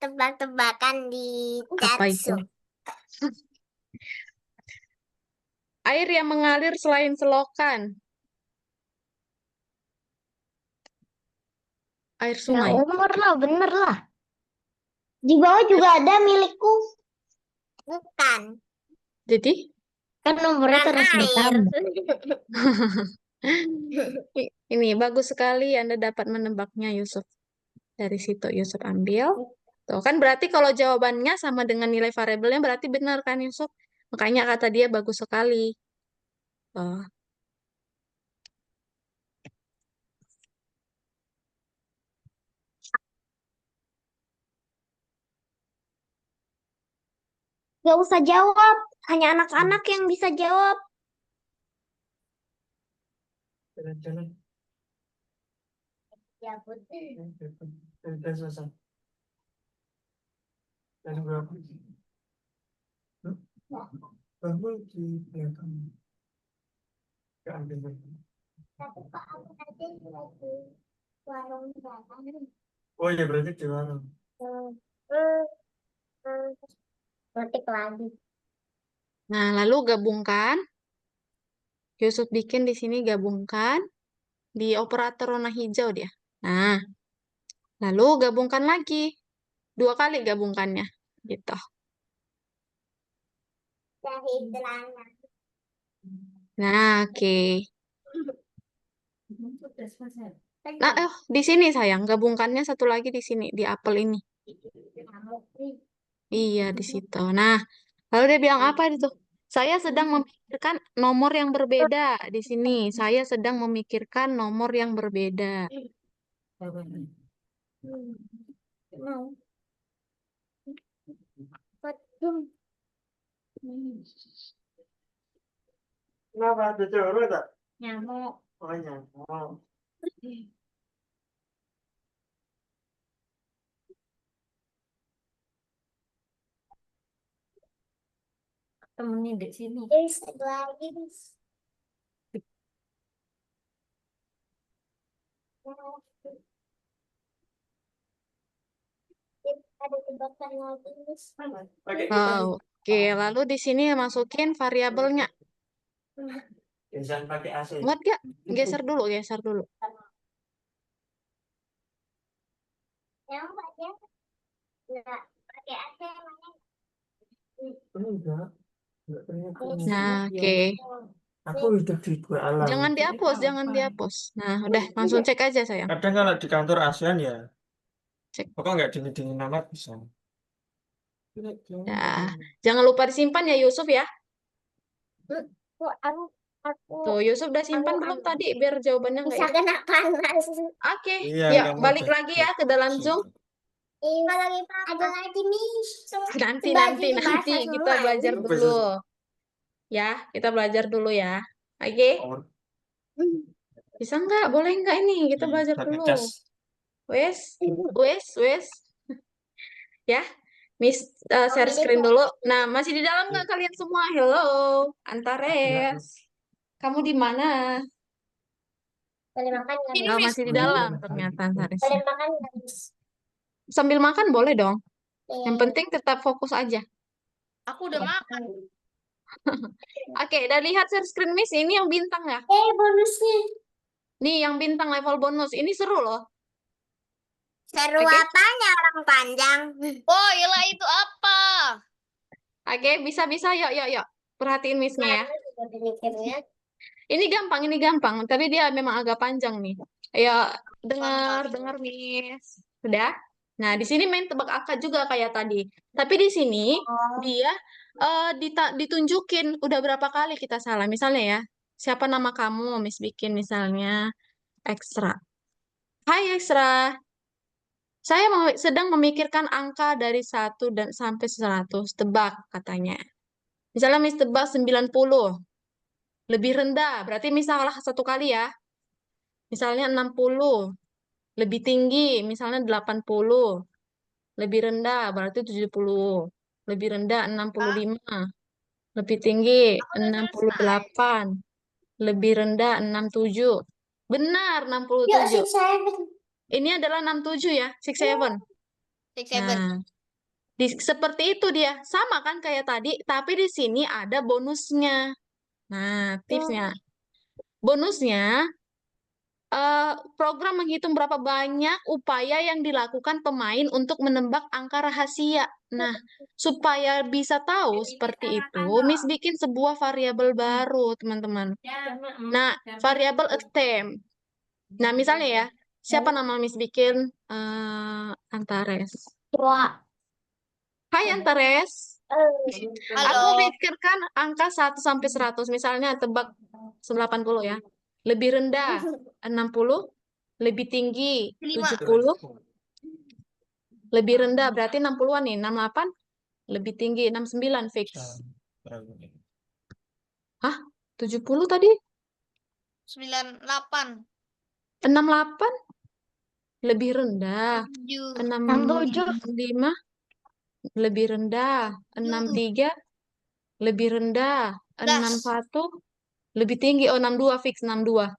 tebak-tebakan di Apa itu? chatsu. Air yang mengalir selain selokan. Air Ya sungai. umur lah, bener lah. Di bawah juga ada milikku. Bukan. Jadi, Kan nomornya terus ditambah. ini bagus sekali Anda dapat menebaknya, Yusuf. Dari situ Yusuf ambil. Tuh kan berarti kalau jawabannya sama dengan nilai variabelnya berarti benar kan Yusuf? Makanya kata dia bagus sekali. Tuh. Gak usah jawab. Hanya anak-anak yang bisa jawab. Jalan-jalan. Ya putih. Udah selesai. Dan berapa? Kamu di belakang. Gak ambil lagi. Tapi kok aku tadi lagi warung belakang. Oh ya berarti di warung. Ketik lagi. Nah, lalu gabungkan. Yusuf bikin di sini gabungkan. Di operator warna hijau dia. Nah, lalu gabungkan lagi. 2 kali gabungkannya. Gitu. Jahit celana. Nah, oke. Nah, di sini sayang. Gabungkannya satu lagi di sini. Di apel ini. Iya, di situ. Nah, lalu dia bilang apa itu? Saya sedang memikirkan nomor yang berbeda di sini. Saya sedang memikirkan nomor yang berbeda. Mau. Betul. Kenapa ada cewek tak? Nyamuk. Oh nyamuk. Temenin di sini. Satu lagi. Ada tebakan lagi. Pakai Oh, oke, lalu di sini masukin variabelnya. Jangan pakai AC. Muat gak? Geser dulu, geser dulu. Yang pakai enggak pakai AC namanya. Enggak. Enggak ternyata. Nah, oke. Aku hidup di dua alam. Jangan dihapus, jangan dihapus. Nah, udah, langsung cek aja sayang. Kadang kalau di kantor ASEAN ya, Cek. pokoknya nggak dingin-dingin amat bisa. Nah, jangan lupa disimpan ya Yusuf ya. Aku Tuh, Yusuf udah simpan belum tadi biar jawabannya nggak bisa hilang. kena panas. Oke, Iya, yuk kamu balik udah- lagi ya ke dalam Zoom. Ini lagi ada lagi Miss. Nanti, Baju nanti basah kita semua. belajar Ini dulu. Ya, kita belajar dulu ya. Oke, Oh, bisa nggak? Boleh nggak ini? Kita belajar tak dulu. ngecas. Wes, wes. Ya, Miss share ini screen kok. dulu. Nah, masih di dalam nggak kalian semua? Hello, Antares. Kamu di mana? Boleh makan nggak? Oh, masih di dalam ternyata Antares. Boleh makan nggak, Miss? Sambil makan boleh dong. Yang Eh, penting tetap fokus aja. Aku udah makan. Oke, dan lihat share screen Miss. Ini yang bintang ya. bonusnya. Nih, yang bintang level bonus. Ini seru loh. Seru Oke. apanya orang panjang? Oh, iyalah itu apa? Oke, bisa. Yuk. Perhatiin Miss-nya ya. Mikirnya. Ini gampang. Tapi dia memang agak panjang nih. Ayo, dengar Miss. Sudah? Nah, di sini main tebak angka juga kayak tadi. Tapi di sini dia ditunjukin udah berapa kali kita salah. Misalnya ya, siapa nama kamu? Miss bikin misalnya Ekstra. Hai Ekstra. Saya sedang memikirkan angka dari 1 dan sampai 100. Tebak katanya. Misalnya Miss tebak 90. Lebih rendah. Berarti misalnya satu kali ya. Misalnya 60. Lebih tinggi. Misalnya 80. Lebih rendah berarti 70. Lebih rendah 65. Lebih tinggi Aku udah 68. Lebih rendah 67. Benar Yuk 67. sih saya. Ini adalah 67 ya. 67. Nah, seperti itu dia. Sama kan kayak tadi, tapi di sini ada bonusnya. Nah, tipsnya. Bonusnya, program menghitung berapa banyak upaya yang dilakukan pemain untuk menebak angka rahasia. Nah, supaya bisa tahu seperti itu, Miss bikin sebuah variabel baru, teman-teman. Nah, variabel attempt. Nah, misalnya ya, siapa nama Miss bikin? Antares. Tua. Hai Antares. Aku pikirkan angka 1 sampai 100. Misalnya tebak 80 ya. Lebih rendah 60, lebih tinggi 70, lebih rendah berarti 60-an nih, 68, lebih tinggi 69 fix. Hah? 70 tadi? 98, 68 lebih rendah. 7, 65 lebih rendah. 63 lebih rendah. 61 lebih tinggi. Oh, 62 fix 62.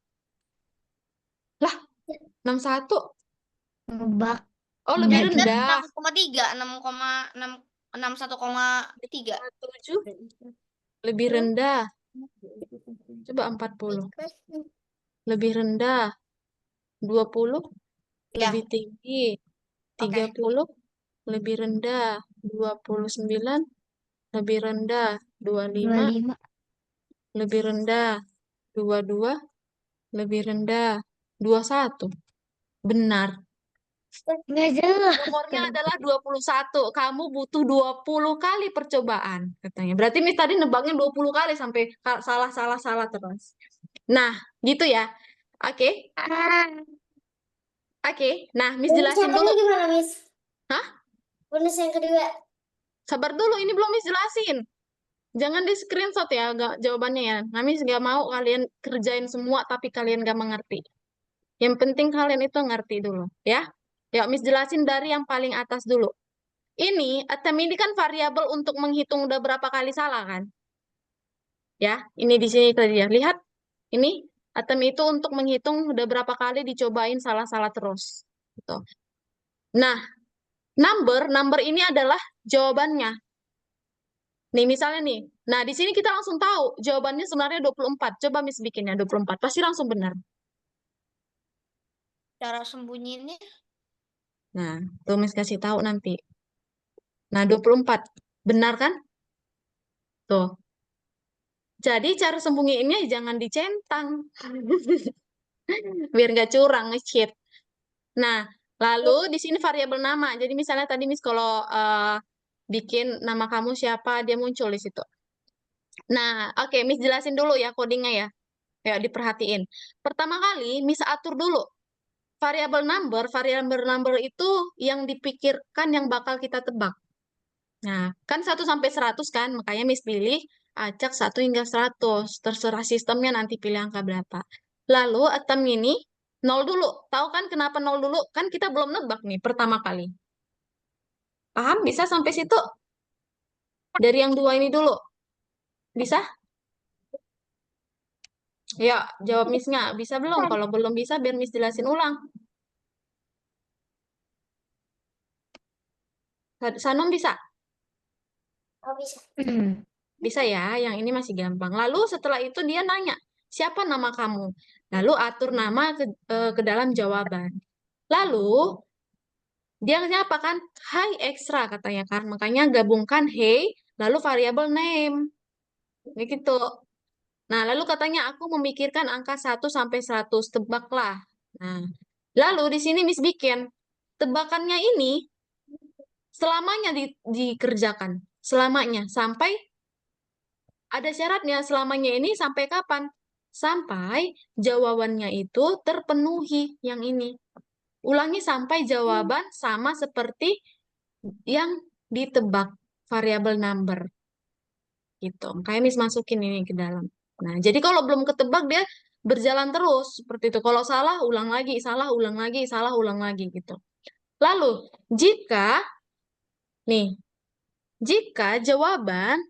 Lah, 61. Nebak. Oh, lebih dan rendah. 6,3, 61,3. 7 lebih rendah. Coba 40. Lebih rendah. 20 Ya, lebih tinggi. 30 lebih rendah. 29 lebih rendah. 25 25. lebih rendah. 22 lebih rendah. 21. Benar. Nggak jelas. Nomornya adalah 21. Kamu butuh 20 kali percobaan, katanya. Berarti Miss tadi nebaknya 20 kali sampai salah terus. Nah, gitu ya. Oke. Oke. Nah, Miss Bonus jelasin yang dulu. kedua gimana, Miss? Hah? Bonus yang kedua. Sabar dulu, ini belum Miss jelasin. Jangan di screenshot ya jawabannya ya. Nah, Miss nggak mau kalian kerjain semua tapi kalian nggak mengerti. Yang penting kalian itu ngerti dulu, ya. Ya, Miss jelasin dari yang paling atas dulu. Ini, attempt ini kan variabel untuk menghitung udah berapa kali salah kan? Ya, ini di sini tadi ya. Lihat, ini attempt itu untuk menghitung udah berapa kali dicobain salah-salah terus. Gitu. Nah, number ini adalah jawabannya. Nih, misalnya nih. Nah, di sini kita langsung tahu jawabannya sebenarnya 24. Coba Miss bikinnya 24. Pasti langsung benar. cara sembunyiinnya Nah, tuh Miss kasih tahu nanti. Nah, 24. Benar kan? Tuh. Jadi cara sembunyiinnya jangan dicentang. Biar nggak curang, nge-cheat. Nah, lalu di sini variabel nama. Jadi misalnya tadi Miss kalau bikin nama kamu siapa, dia muncul di situ. Nah, oke, Miss jelasin dulu ya codingnya ya. Ya, diperhatiin. Pertama kali, Miss atur dulu. Variabel number itu yang dipikirkan yang bakal kita tebak. Nah, kan 1 sampai 100 kan, makanya Miss pilih acak 1 hingga 100. Terserah sistemnya nanti pilih angka berapa. Lalu atom ini 0 dulu. Tahu kan kenapa 0 dulu? Kan kita belum nebak nih pertama kali. Paham? Bisa sampai situ? Dari yang 2 ini dulu. Bisa? Ya, jawab Miss-nya. Bisa belum? Kalau belum bisa, biar Miss jelasin ulang. Sanom bisa? Oh, bisa. Bisa ya, yang ini masih gampang. Lalu setelah itu dia nanya, siapa nama kamu? Lalu atur nama ke dalam jawaban. Lalu dia apa kan? Hai extra katanya kan. Makanya gabungkan hey, lalu variabel name. Begitu. Nah, lalu katanya aku memikirkan angka 1 sampai 100, tebaklah. Nah, lalu di sini Miss bikin tebakannya ini selamanya dikerjakan. Selamanya sampai ada syaratnya. Selamanya ini sampai kapan? Sampai jawabannya itu terpenuhi yang ini. Ulangi sampai jawaban sama seperti yang ditebak variabel number. Gitu. Makanya Miss masukin ini ke dalam. Nah, jadi kalau belum ketebak dia berjalan terus seperti itu. Kalau salah ulang lagi, salah ulang lagi, salah ulang lagi gitu. Lalu, nih, jika jawaban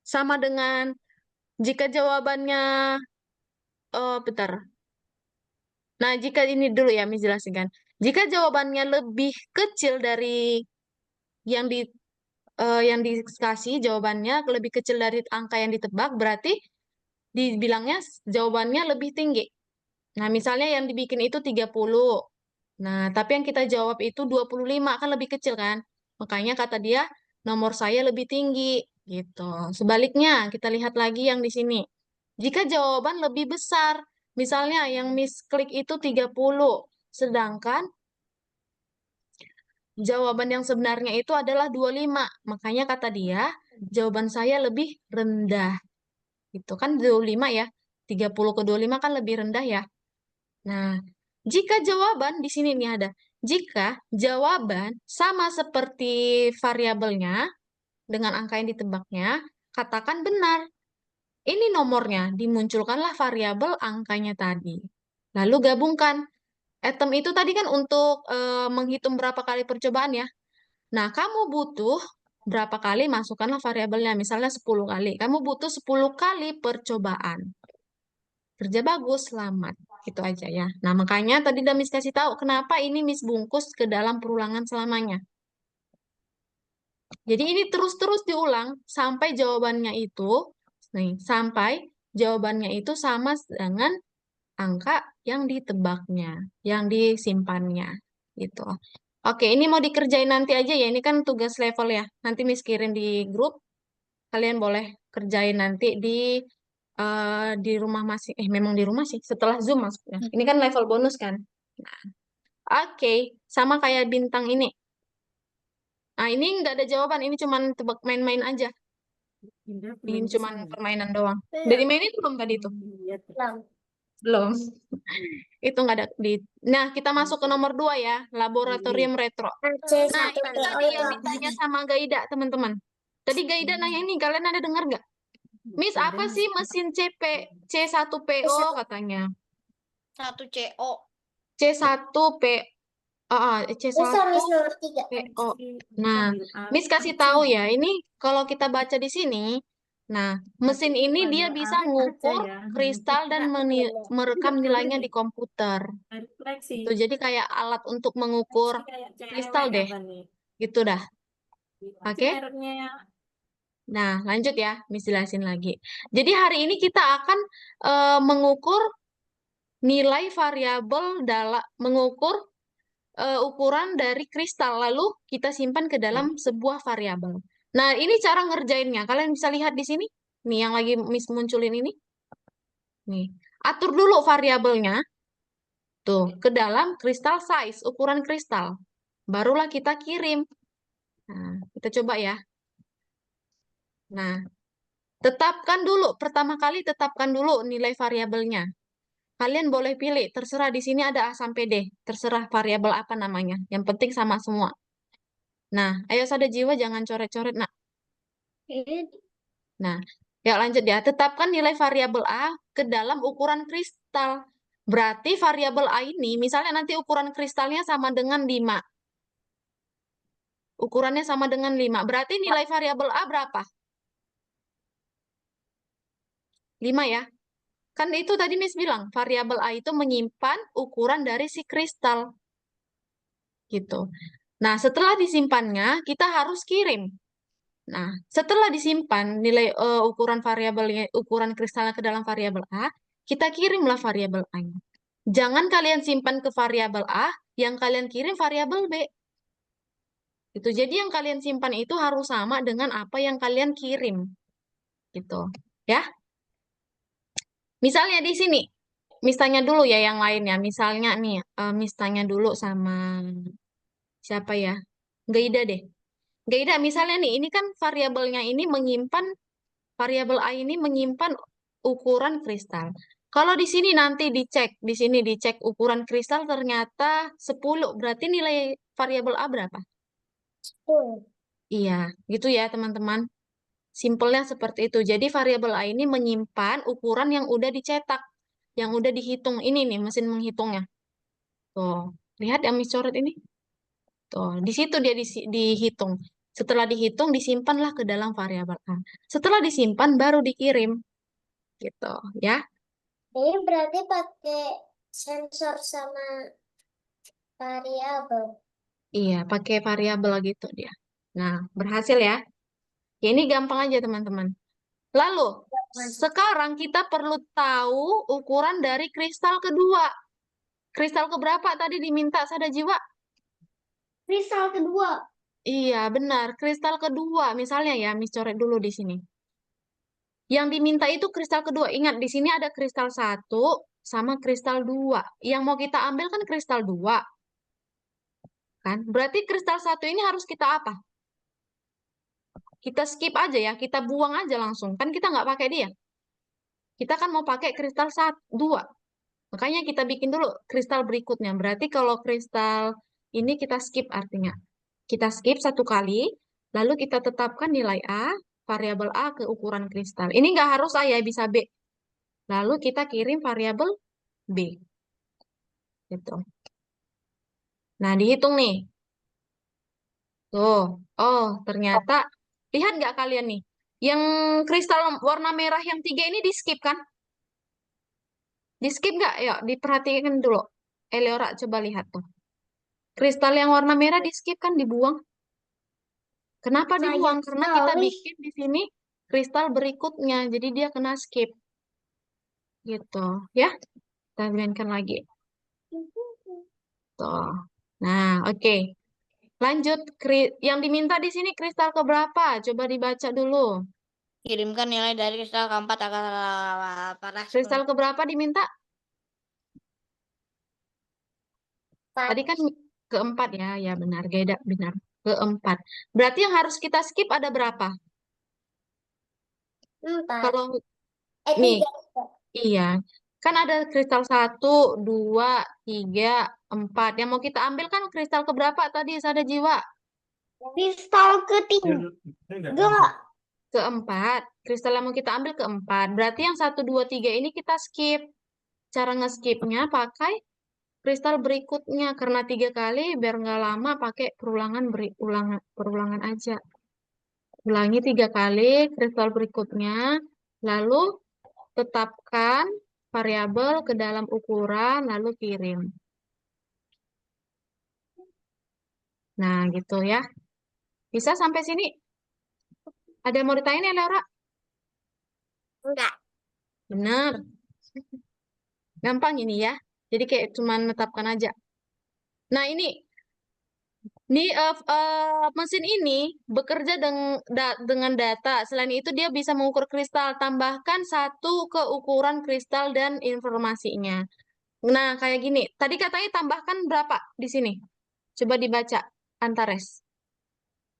sama dengan jika jawabannya bentar. Nah, jika ini dulu ya Miss jelaskan. Jika jawabannya lebih kecil dari yang yang dikasih jawabannya lebih kecil dari angka yang ditebak, berarti dibilangnya jawabannya lebih tinggi. Nah, misalnya yang dibikin itu 30. Nah, tapi yang kita jawab itu 25, kan lebih kecil kan? Makanya kata dia, nomor saya lebih tinggi. Gitu. Sebaliknya, kita lihat lagi yang di sini. Jika jawaban lebih besar, misalnya yang Miss klik itu 30, sedangkan jawaban yang sebenarnya itu adalah 25. Makanya kata dia, jawaban saya lebih rendah. Itu kan 25 ya. 30 ke 25 kan lebih rendah ya. Nah, jika jawaban di sini nih ada. Jika jawaban sama seperti variabelnya dengan angka yang ditebaknya, katakan benar. Ini nomornya, dimunculkanlah variabel angkanya tadi. Lalu gabungkan. Atom itu tadi kan untuk menghitung berapa kali percobaan ya. Nah, kamu butuh berapa kali masukkanlah variabelnya. Misalnya 10 kali. Kamu butuh 10 kali percobaan. Kerja bagus, selamat. Itu aja ya. Nah, makanya tadi udah Miss kasih tahu kenapa ini Miss bungkus ke dalam perulangan selamanya. Jadi ini terus-terus diulang sampai jawabannya itu, nih, sampai jawabannya itu sama dengan angka yang ditebaknya, yang disimpannya. Gitu. Oke, ini mau dikerjain nanti aja ya. Ini kan tugas level ya. Nanti Miss kirim di grup. Kalian boleh kerjain nanti di rumah masing. Memang di rumah sih. Setelah Zoom maksudnya. Ini kan level bonus kan. Nah, oke, sama kayak bintang ini. Nah, ini nggak ada jawaban. Ini cuman tebak main-main aja. Ini cuman permainan doang. Dari mainin belum tadi itu? Belum. Itu nggak ada di. Nah, kita masuk ke nomor 2 ya. Laboratorium retro. Nah, ini tadi yang ditanya sama Gaida, teman-teman. Tadi Gaida nanya ini, kalian ada dengar nggak? Miss, apa sih mesin C1PO katanya? 1 CO. C1P Bisa C1 Miss nomor 3. PO. Nah, Miss kasih tahu ya, ini kalau kita baca di sini, nah, mesin ini dia bisa mengukur kristal dan merekam nilainya di komputer. Tuh, jadi kayak alat untuk mengukur kristal deh. Gitu dah. Oke? Nah, lanjut ya, Miss jelasin lagi. Jadi hari ini kita akan mengukur nilai variabel mengukur ukuran dari kristal, lalu kita simpan ke dalam sebuah variabel. Nah, ini cara ngerjainnya. Kalian bisa lihat di sini. Nih, yang lagi Miss munculin ini. Nih, atur dulu variabelnya. Tuh, ke dalam kristal size, ukuran kristal. Barulah kita kirim. Nah, kita coba ya. Nah, tetapkan dulu. Pertama kali tetapkan dulu nilai variabelnya. Kalian boleh pilih, terserah di sini ada A sampai D. Terserah variabel apa namanya. Yang penting sama semua. Nah, ayo sada jiwa jangan coret-coret, nak. Nah, ya lanjut ya. Tetapkan nilai variabel A ke dalam ukuran kristal. Berarti variabel A ini, misalnya nanti ukuran kristalnya sama dengan 5. Ukurannya sama dengan 5. Berarti nilai variabel A berapa? 5 ya. Kan itu tadi Miss bilang, variabel A itu menyimpan ukuran dari si kristal. Gitu. Nah, setelah disimpannya, kita harus kirim. Nah, setelah disimpan nilai ukuran variabelnya, ukuran kristalnya ke dalam variabel A, kita kirimlah variabel A-nya. Jangan kalian simpan ke variabel A, yang kalian kirim variabel B. Itu jadi yang kalian simpan itu harus sama dengan apa yang kalian kirim. Gitu. Ya. Misalnya di sini, Miss tanya dulu ya yang lainnya. Misalnya nih, Miss tanya dulu sama siapa ya? Gaida deh. Gaida, misalnya nih, ini kan variabelnya ini menyimpan, variabel A ini menyimpan ukuran kristal. Kalau di sini nanti dicek, di sini dicek ukuran kristal ternyata 10, berarti nilai variabel A berapa? Iya, gitu ya teman-teman. Simpelnya seperti itu. Jadi variabel A ini menyimpan ukuran yang udah dicetak, yang udah dihitung. Ini nih mesin menghitungnya. Tuh, lihat yang Miss coret ini. Tuh, di situ dia dihitung. Setelah dihitung, disimpanlah ke dalam variabel A. Setelah disimpan, baru dikirim. Gitu, ya. Ini berarti pakai sensor sama variabel. Iya, pakai variabel gitu dia. Nah, berhasil ya. Ya, ini gampang aja, teman-teman. Lalu, sekarang kita perlu tahu ukuran dari kristal kedua. Kristal keberapa tadi diminta Sada Jiwa? Kristal kedua. Iya, benar. Kristal kedua. Misalnya ya, Miss coret dulu di sini. Yang diminta itu kristal kedua. Ingat, di sini ada kristal 1 sama kristal 2. Yang mau kita ambil kan kristal 2. Kan? Berarti kristal 1 ini harus kita apa? Kita skip aja ya, kita buang aja langsung. Kan kita nggak pakai dia. Kita kan mau pakai kristal 2. Makanya kita bikin dulu kristal berikutnya. Berarti kalau kristal ini kita skip artinya. Kita skip 1 kali, lalu kita tetapkan nilai A, variabel A ke ukuran kristal. Ini nggak harus A ya, bisa B. Lalu kita kirim variabel B. Gitu. Nah, dihitung nih. Tuh. Oh, ternyata. Lihat nggak kalian nih? Yang kristal warna merah yang 3 ini di skip kan? Di skip nggak? Yuk, diperhatikan dulu. Eleora, coba lihat tuh. Kristal yang warna merah di skip kan, dibuang. Kenapa dibuang? Sayang Karena kita sekali. bikin di sini kristal berikutnya. Jadi dia kena skip. Gitu. Ya, kita mainkan lagi. Tuh. Nah, oke. Lanjut. Yang diminta di sini kristal keberapa? Coba dibaca dulu. Kirimkan nilai dari kristal keempat agar panas. Kristal keberapa diminta? Tadi kan keempat ya. Ya benar. Geda, benar. Keempat. Berarti yang harus kita skip ada berapa? 4. Kalau nih, 3. iya. Kan ada kristal 1, 2, 3, 4. Yang mau kita ambil kan kristal keberapa tadi, Sada Jiwa? Kristal Ya, ketiga. ini nggak kan? Keempat. Kristal yang mau kita ambil keempat. Berarti yang 1, 2, 3 ini kita skip. Cara nge-skipnya pakai kristal berikutnya. Karena 3 kali, biar nggak lama pakai perulangan aja. Ulangi 3 kali kristal berikutnya. Lalu tetapkan variabel ke dalam ukuran, lalu kirim. Nah, gitu ya. Bisa sampai sini? Ada yang mau ditanyain ya, Laura? Enggak. Benar. Gampang ini ya. Jadi kayak cuman menetapkan aja. Nah, ini mesin ini bekerja dengan data. Selain itu dia bisa mengukur kristal. Tambahkan 1 ke ukuran kristal dan informasinya. Nah, kayak gini. Tadi katanya tambahkan berapa di sini? Coba dibaca, Antares.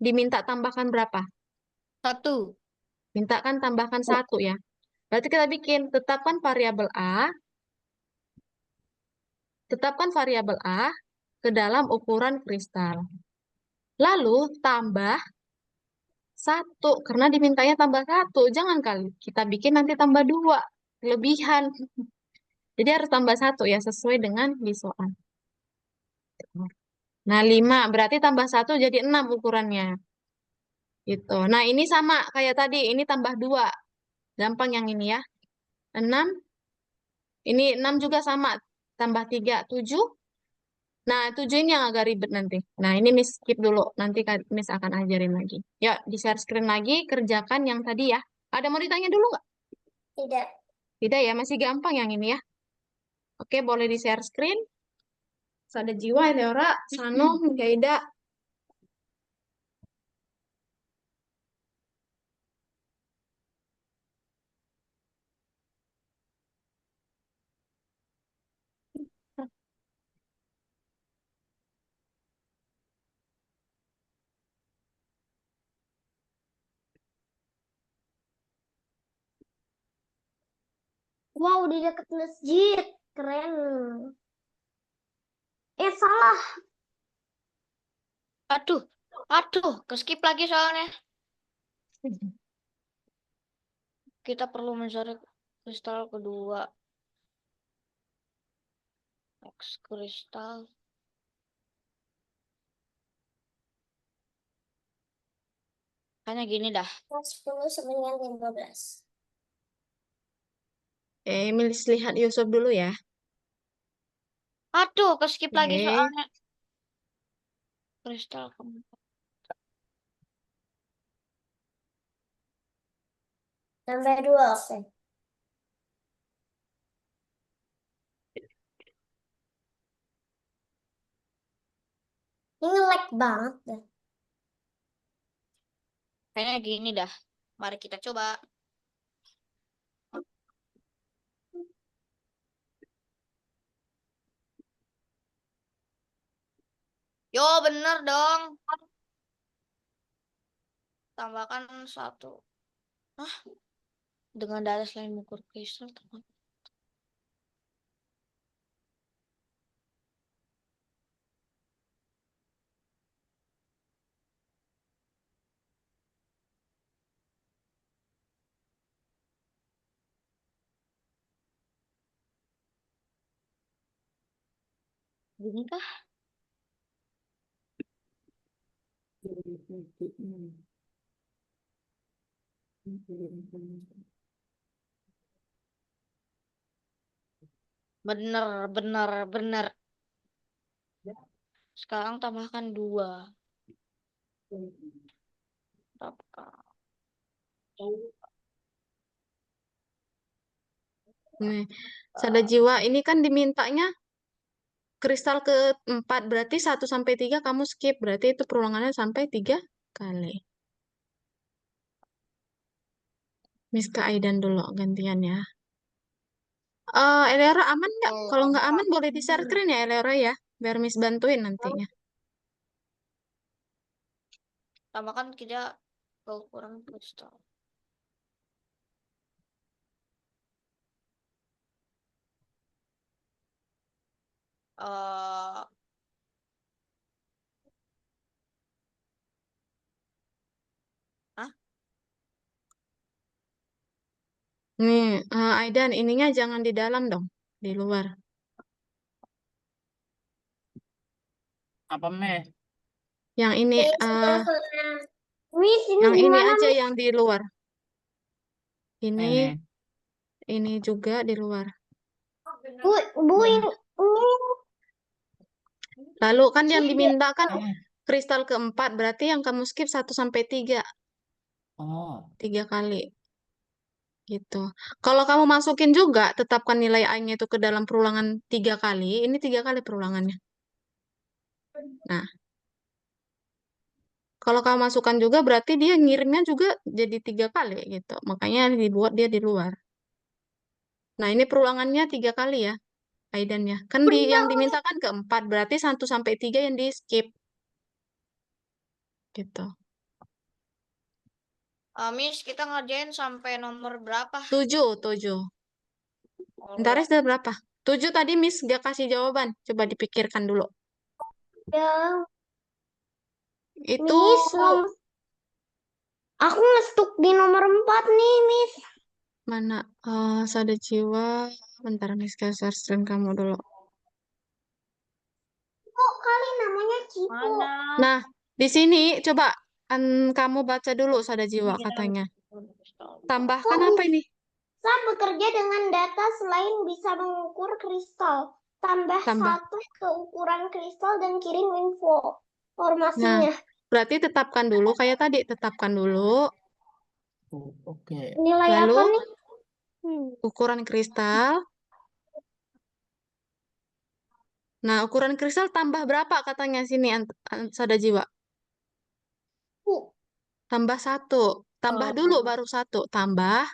Diminta tambahkan berapa? 1. Minta kan tambahkan 1 ya. Berarti kita bikin, tetapkan variabel A ke dalam ukuran kristal. Lalu tambah 1, karena dimintanya tambah 1. Jangan kali kita bikin nanti tambah 2. Kelebihan. Jadi harus tambah 1 ya, sesuai dengan di soal. Nah, 5. Berarti tambah 1 jadi 6 ukurannya. Gitu. Nah, ini sama kayak tadi. Ini tambah 2. Gampang yang ini ya. 6. Ini 6 juga sama. Tambah 3, 7. Nah, 7 ini yang agak ribet nanti. Nah, ini Miss skip dulu. Nanti Miss akan ajarin lagi. Ya, di share screen lagi. Kerjakan yang tadi ya. Ada mau ditanya dulu nggak? Tidak. Tidak ya, masih gampang yang ini ya. Oke, boleh di share screen. Sada Jiwa, Eleora, Sanom, Gaida. Wow, di dekat masjid. Keren. Salah. Aduh, ke-skip lagi soalnya. Kita perlu mencari kristal kedua. X kristal. Kayaknya gini dah. 10 sampai dengan 15. Miss lihat Yusuf dulu ya. Aduh, ke-skip lagi Oke. soalnya. Kristal keempat. Tambah 2, oke. Ini nge-lag banget deh. Kayaknya gini dah. Mari kita coba. Yo, bener dong. Tambahkan 1. Hah? Dengan data selain mengukur kristal. Gini kah? Bener, bener, bener. Sekarang tambahkan 2. Nih, sada jiwa ini kan dimintanya kristal keempat, berarti 1 sampai 3 kamu skip, berarti itu perulangannya sampai 3 kali. Miss ke Aidan dulu gantian ya. Eleora aman nggak? Kalau nggak aman boleh di-share screen ya Eleora ya, biar Miss bantuin nantinya. Tambahkan tidak keukuran kristal. Eh, Hah? Nih, Aidan, ininya jangan di dalam dong, di luar. Apa meh? Yang ini, Miss, ini yang ini gimana, aja Miss? yang di luar. Ini. Ini juga di luar. Bu, ini Lalu kan yang diminta kan Eh. kristal keempat, berarti yang kamu skip 1 sampai 3, Oh. 3 kali. Gitu. Kalau kamu masukin juga, tetapkan nilai A-nya itu ke dalam perulangan 3 kali. Ini 3 kali perulangannya. Nah, kalau kamu masukkan juga, berarti dia ngirimnya juga jadi 3 kali gitu. Makanya dibuat dia di luar. Nah, ini perulangannya 3 kali ya, Aidan ya. Kan yang dimintakan keempat, berarti 1 sampai 3 yang di skip. Gitu. Miss, kita ngerjain sampai nomor berapa? 7, 7. Oh, Ntar sudah berapa? 7 tadi Miss gak kasih jawaban. Coba dipikirkan dulu. ya, Itu Miss, aku ngestuk di nomor 4 nih, Miss. mana? Sada jiwa. Bentar Miss share screen kamu dulu. Kok kali namanya Cipu? mana? Nah, di sini coba kamu baca dulu sada jiwa katanya. Tambahkan apa ini? Saya bekerja dengan data selain bisa mengukur kristal. Tambah Tambah. 1 ke ukuran kristal dan kirim info Nah, informasinya. berarti tetapkan dulu kayak tadi. Tetapkan dulu. Oke. Nilai Lalu apa nih? ukuran kristal. Nah, ukuran kristal tambah berapa katanya sini sada jiwa? Tambah 1. Tambah dulu baru 1. Tambah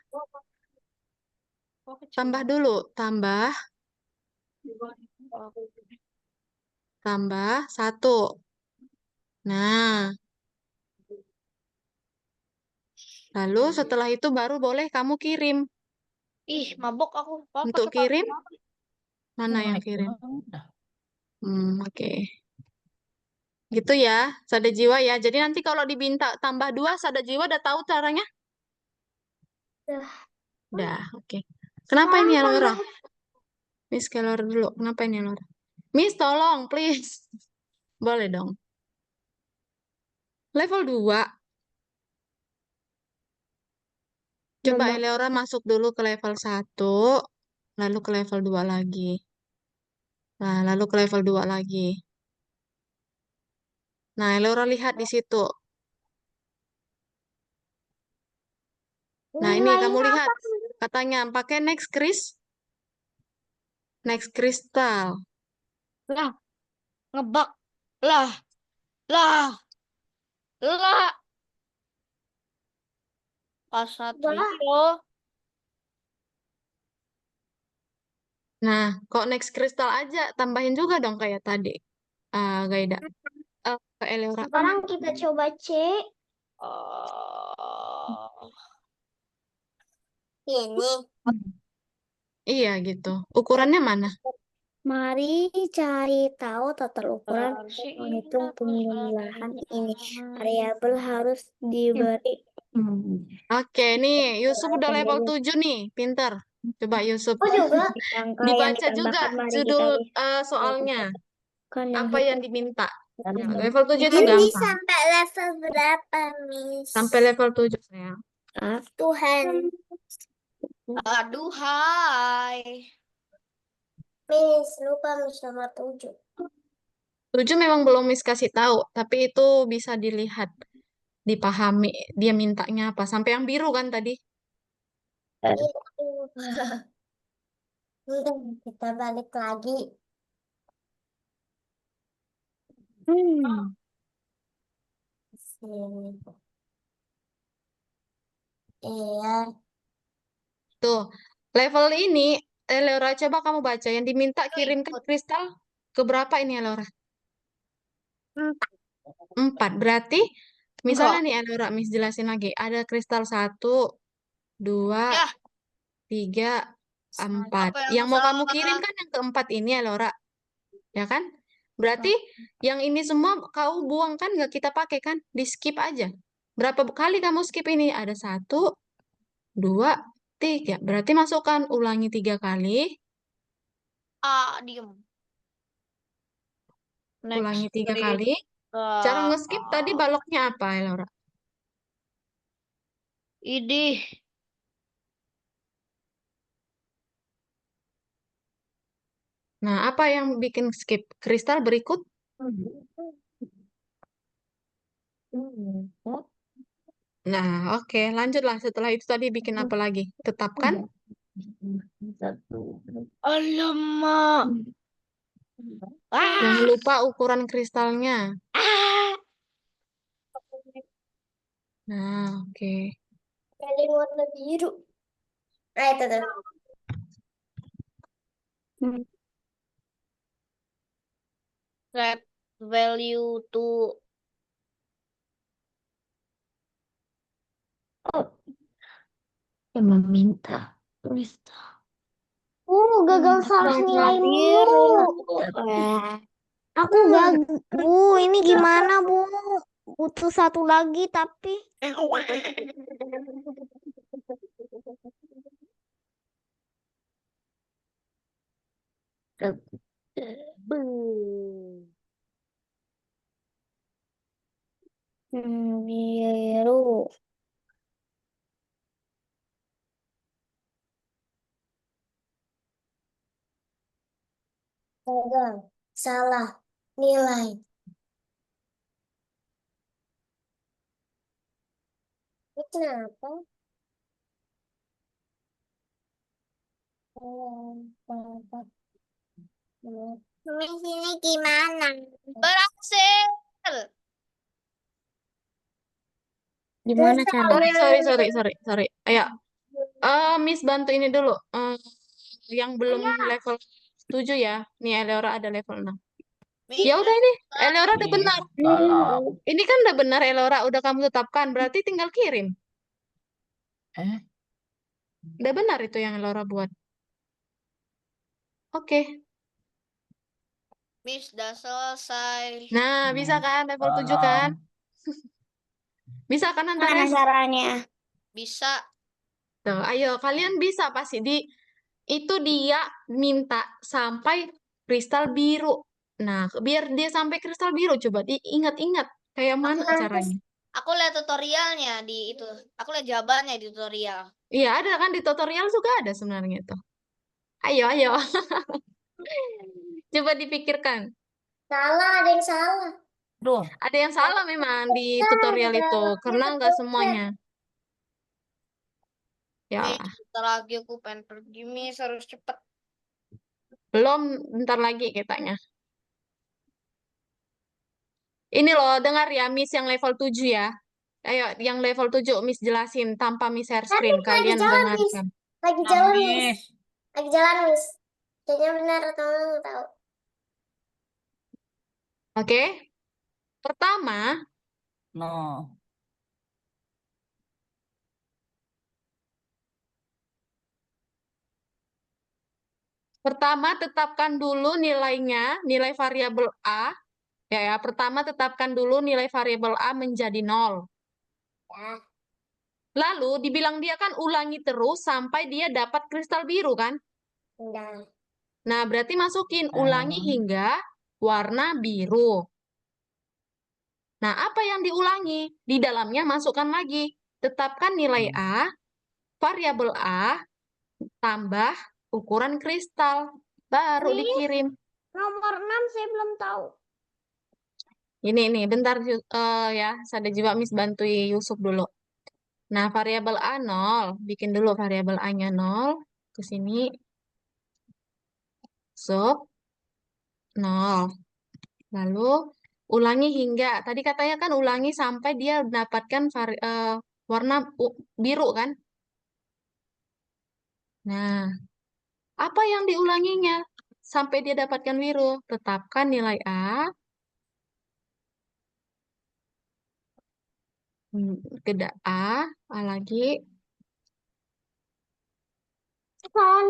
dulu. Tambah 1. Nah, lalu setelah itu baru boleh kamu kirim. Ih, mabok aku. Papa Untuk cepat. kirim, mana yang Naik kirim? udah. Oke. Gitu ya, sada jiwa ya. Jadi nanti kalau diminta tambah 2, sada jiwa udah tahu caranya? Udah, oke. Kenapa ini ya, Laura? Miss ke Laura dulu. Kenapa ini, Laura? Miss, tolong, please. Boleh dong. Level 2. Coba Eleora masuk dulu ke level 1, lalu ke level 2 lagi. Nah, lalu ke level 2 lagi. Nah, Eleora lihat di situ. Nah, ini kamu Nilainya lihat. Katanya pakai next crystal. Lah, ngebak. Lah, lah, lah. Pasatrio. Nah, kok next crystal aja tambahin juga dong kayak tadi. Gaida. Eleora. Sekarang kita coba cek. Oh. Ini. Iya gitu. Ukurannya mana? Mari cari tahu total ukuran Berarti menghitung indah pemilahan ini. bersama. Variabel harus diberi. Oke, nih Yusuf udah level 7 nih. Pinter. Coba Yusuf. Oh juga. Angka yang Dibaca juga ditambahkan mari judul kita soalnya. kan yang Apa yang diminta. Ya, level 7 itu Ini gampang. sampai level berapa, Miss? Sampai level 7 sayang. Tuhan. Aduhai. Miss, lupa Miss nomor 7. 7 memang belum Miss kasih tahu, tapi itu bisa dilihat, dipahami dia mintanya apa. Sampai yang biru kan tadi. Kita balik lagi. Sini. Iya. Tuh, level ini, Eleora coba kamu baca. Yang diminta kirimkan kristal ke berapa ini Eleora? 4. Berarti, misalnya nih Eleora, Miss jelasin lagi. Ada kristal 1, 2, Ya, 3, 4. apa yang Yang mau kamu salah? kirim kan yang keempat ini Eleora. Ya kan? Berarti yang ini semua kau buang kan, nggak kita pakai kan? Di skip aja. Berapa kali kamu skip ini? Ada 1, 2, 3. Berarti masukkan, ulangi 3 kali. Diem. Ulangi 3 Next kali. Cara nge-skip tadi baloknya apa, Laura? Idih. Nah, apa yang bikin skip? Kristal berikut? Nah, oke. Lanjutlah. Setelah itu tadi bikin apa lagi? Tetapkan. Alamak. Jangan lupa ukuran kristalnya. Nah, oke. Ada warna biru. Nah, itu tuh. Set value to Yang meminta kristal. Gagal salah nilai biru. Aku gagal. Bu, ini gimana, Bu? Butuh satu lagi, tapi. Biru. Gagal. Salah nilai. Ini kenapa? Miss ini gimana? Berhasil. Gimana Sorry. Ayo. Miss bantu ini dulu. Yang belum level 7 ya. Nih, Eleora ada level 6. Ya udah ini. Eleora udah benar. Ini kan udah benar, Eleora. Udah kamu tetapkan. Berarti tinggal kirim. Udah benar itu yang Eleora buat. Oke. Miss udah selesai. Nah, bisa kan level 7 kan? Bisa kan nanti Mana Miss? caranya? Bisa. Tuh, ayo kalian bisa pasti itu dia minta sampai kristal biru. Nah, biar dia sampai kristal biru coba diingat-ingat kayak mana caranya. Aku lihat tutorialnya di itu. Aku lihat jawabannya di tutorial. Iya, ada kan di tutorial juga ada sebenarnya itu. Ayo. Coba dipikirkan. Salah, ada yang salah. Duh, Ada yang salah memang di tutorial itu karena nggak semuanya. Ya, Miss, bentar lagi aku pengen pergi, Miss. Harus cepet. belum, bentar lagi katanya. Ini loh, dengar ya, Miss yang level 7 ya. Ayo, yang level 7 Miss jelasin tanpa Miss share Tapi screen. lagi Kalian jalan, Miss. dengarkan. Lagi Nah, jalan, Miss. Miss. Lagi jalan, Miss. Kayaknya benar atau nggak tahu. Oke? Pertama, No. tetapkan dulu nilainya, nilai variabel A. Ya, pertama tetapkan dulu nilai variabel A menjadi 0. Ya, Lalu dibilang dia kan ulangi terus sampai dia dapat kristal biru kan? udah. Nah, berarti masukin ulangi Hmm. hingga warna biru. Nah, apa yang diulangi? Di dalamnya masukkan lagi. Tetapkan nilai A, variabel A, tambah ukuran kristal. Baru Miss, dikirim. nomor 6 saya belum tahu. Ini, bentar ya. Sada juga Miss bantu Yusuf dulu. Nah, variabel A 0. Bikin dulu variabel A-nya 0. Ke sini. Sub 0. Lalu ulangi hingga. Tadi katanya kan ulangi sampai dia mendapatkan warna biru kan? Nah, apa yang diulanginya? Sampai dia dapatkan biru. Tetapkan nilai A. Beda A lagi.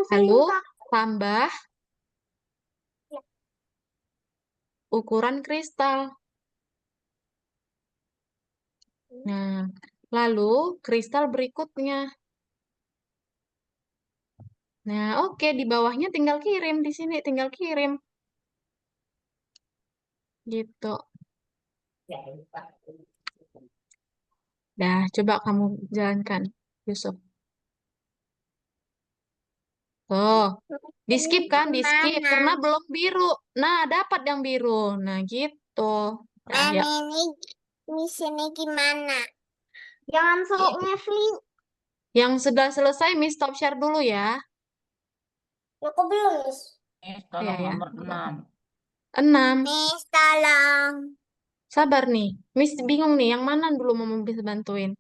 Lalu tambah ukuran kristal. Nah, lalu kristal berikutnya. Nah, oke, di bawahnya tinggal kirim. Di sini tinggal kirim. Gitu. Dah, coba kamu jalankan, Yusuf. Tuh, di skip kan? Di skip karena belum biru. Nah, dapat yang biru. Nah, gitu. Nah, ya. Ini sini gimana? Jangan sok ngefling. Yang sudah selesai, Miss stop share dulu ya. Aku belum, Miss. Miss, Ya, tolong ya. nomor 6. 6. Miss, tolong. Sabar nih. Miss bingung nih, yang mana dulu mau bisa bantuin?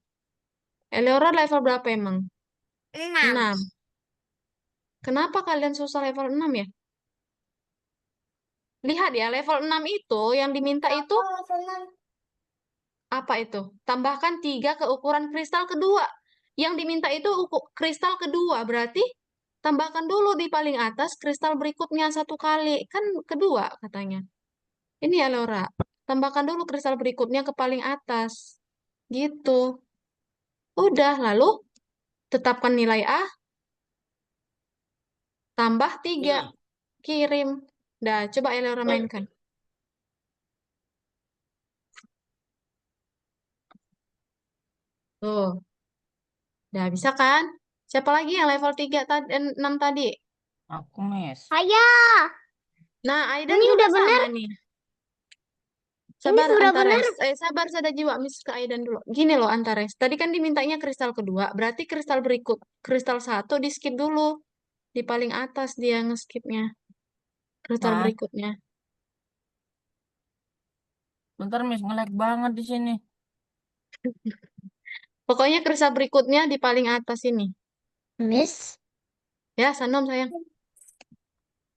Eleora level berapa emang? 6. Kenapa kalian susah level 6 ya? Lihat ya, level 6 itu yang diminta itu Aku senang. apa itu? Tambahkan 3 ke ukuran kristal kedua. Yang diminta itu kristal kedua, berarti tambahkan dulu di paling atas kristal berikutnya 1 kali. Kan kedua katanya. Ini ya Laura, tambahkan dulu kristal berikutnya ke paling atas. Gitu. Udah, lalu tetapkan nilai A, tambah 3. Kirim. Dah, coba Laura mainkan. Tuh. Dah, bisa kan? Siapa lagi yang level 3 tadi, 6 tadi? Aku, Miss. Ayah, Nah, Aidan ini juga udah sama benar. nih. Ini Sabar sudah Antares. benar. Sabar sada jiwa Miss ke Aidan dulu. Gini loh Antares. Tadi kan dimintanya kristal kedua, berarti kristal berikut, kristal 1 di skip dulu. Di paling atas dia ngeskipnya. Kristal Hah? berikutnya. Bentar, Miss. Nge-lag banget di sini. Pokoknya kristal berikutnya di paling atas ini. Miss, Ya, Sanom sayang.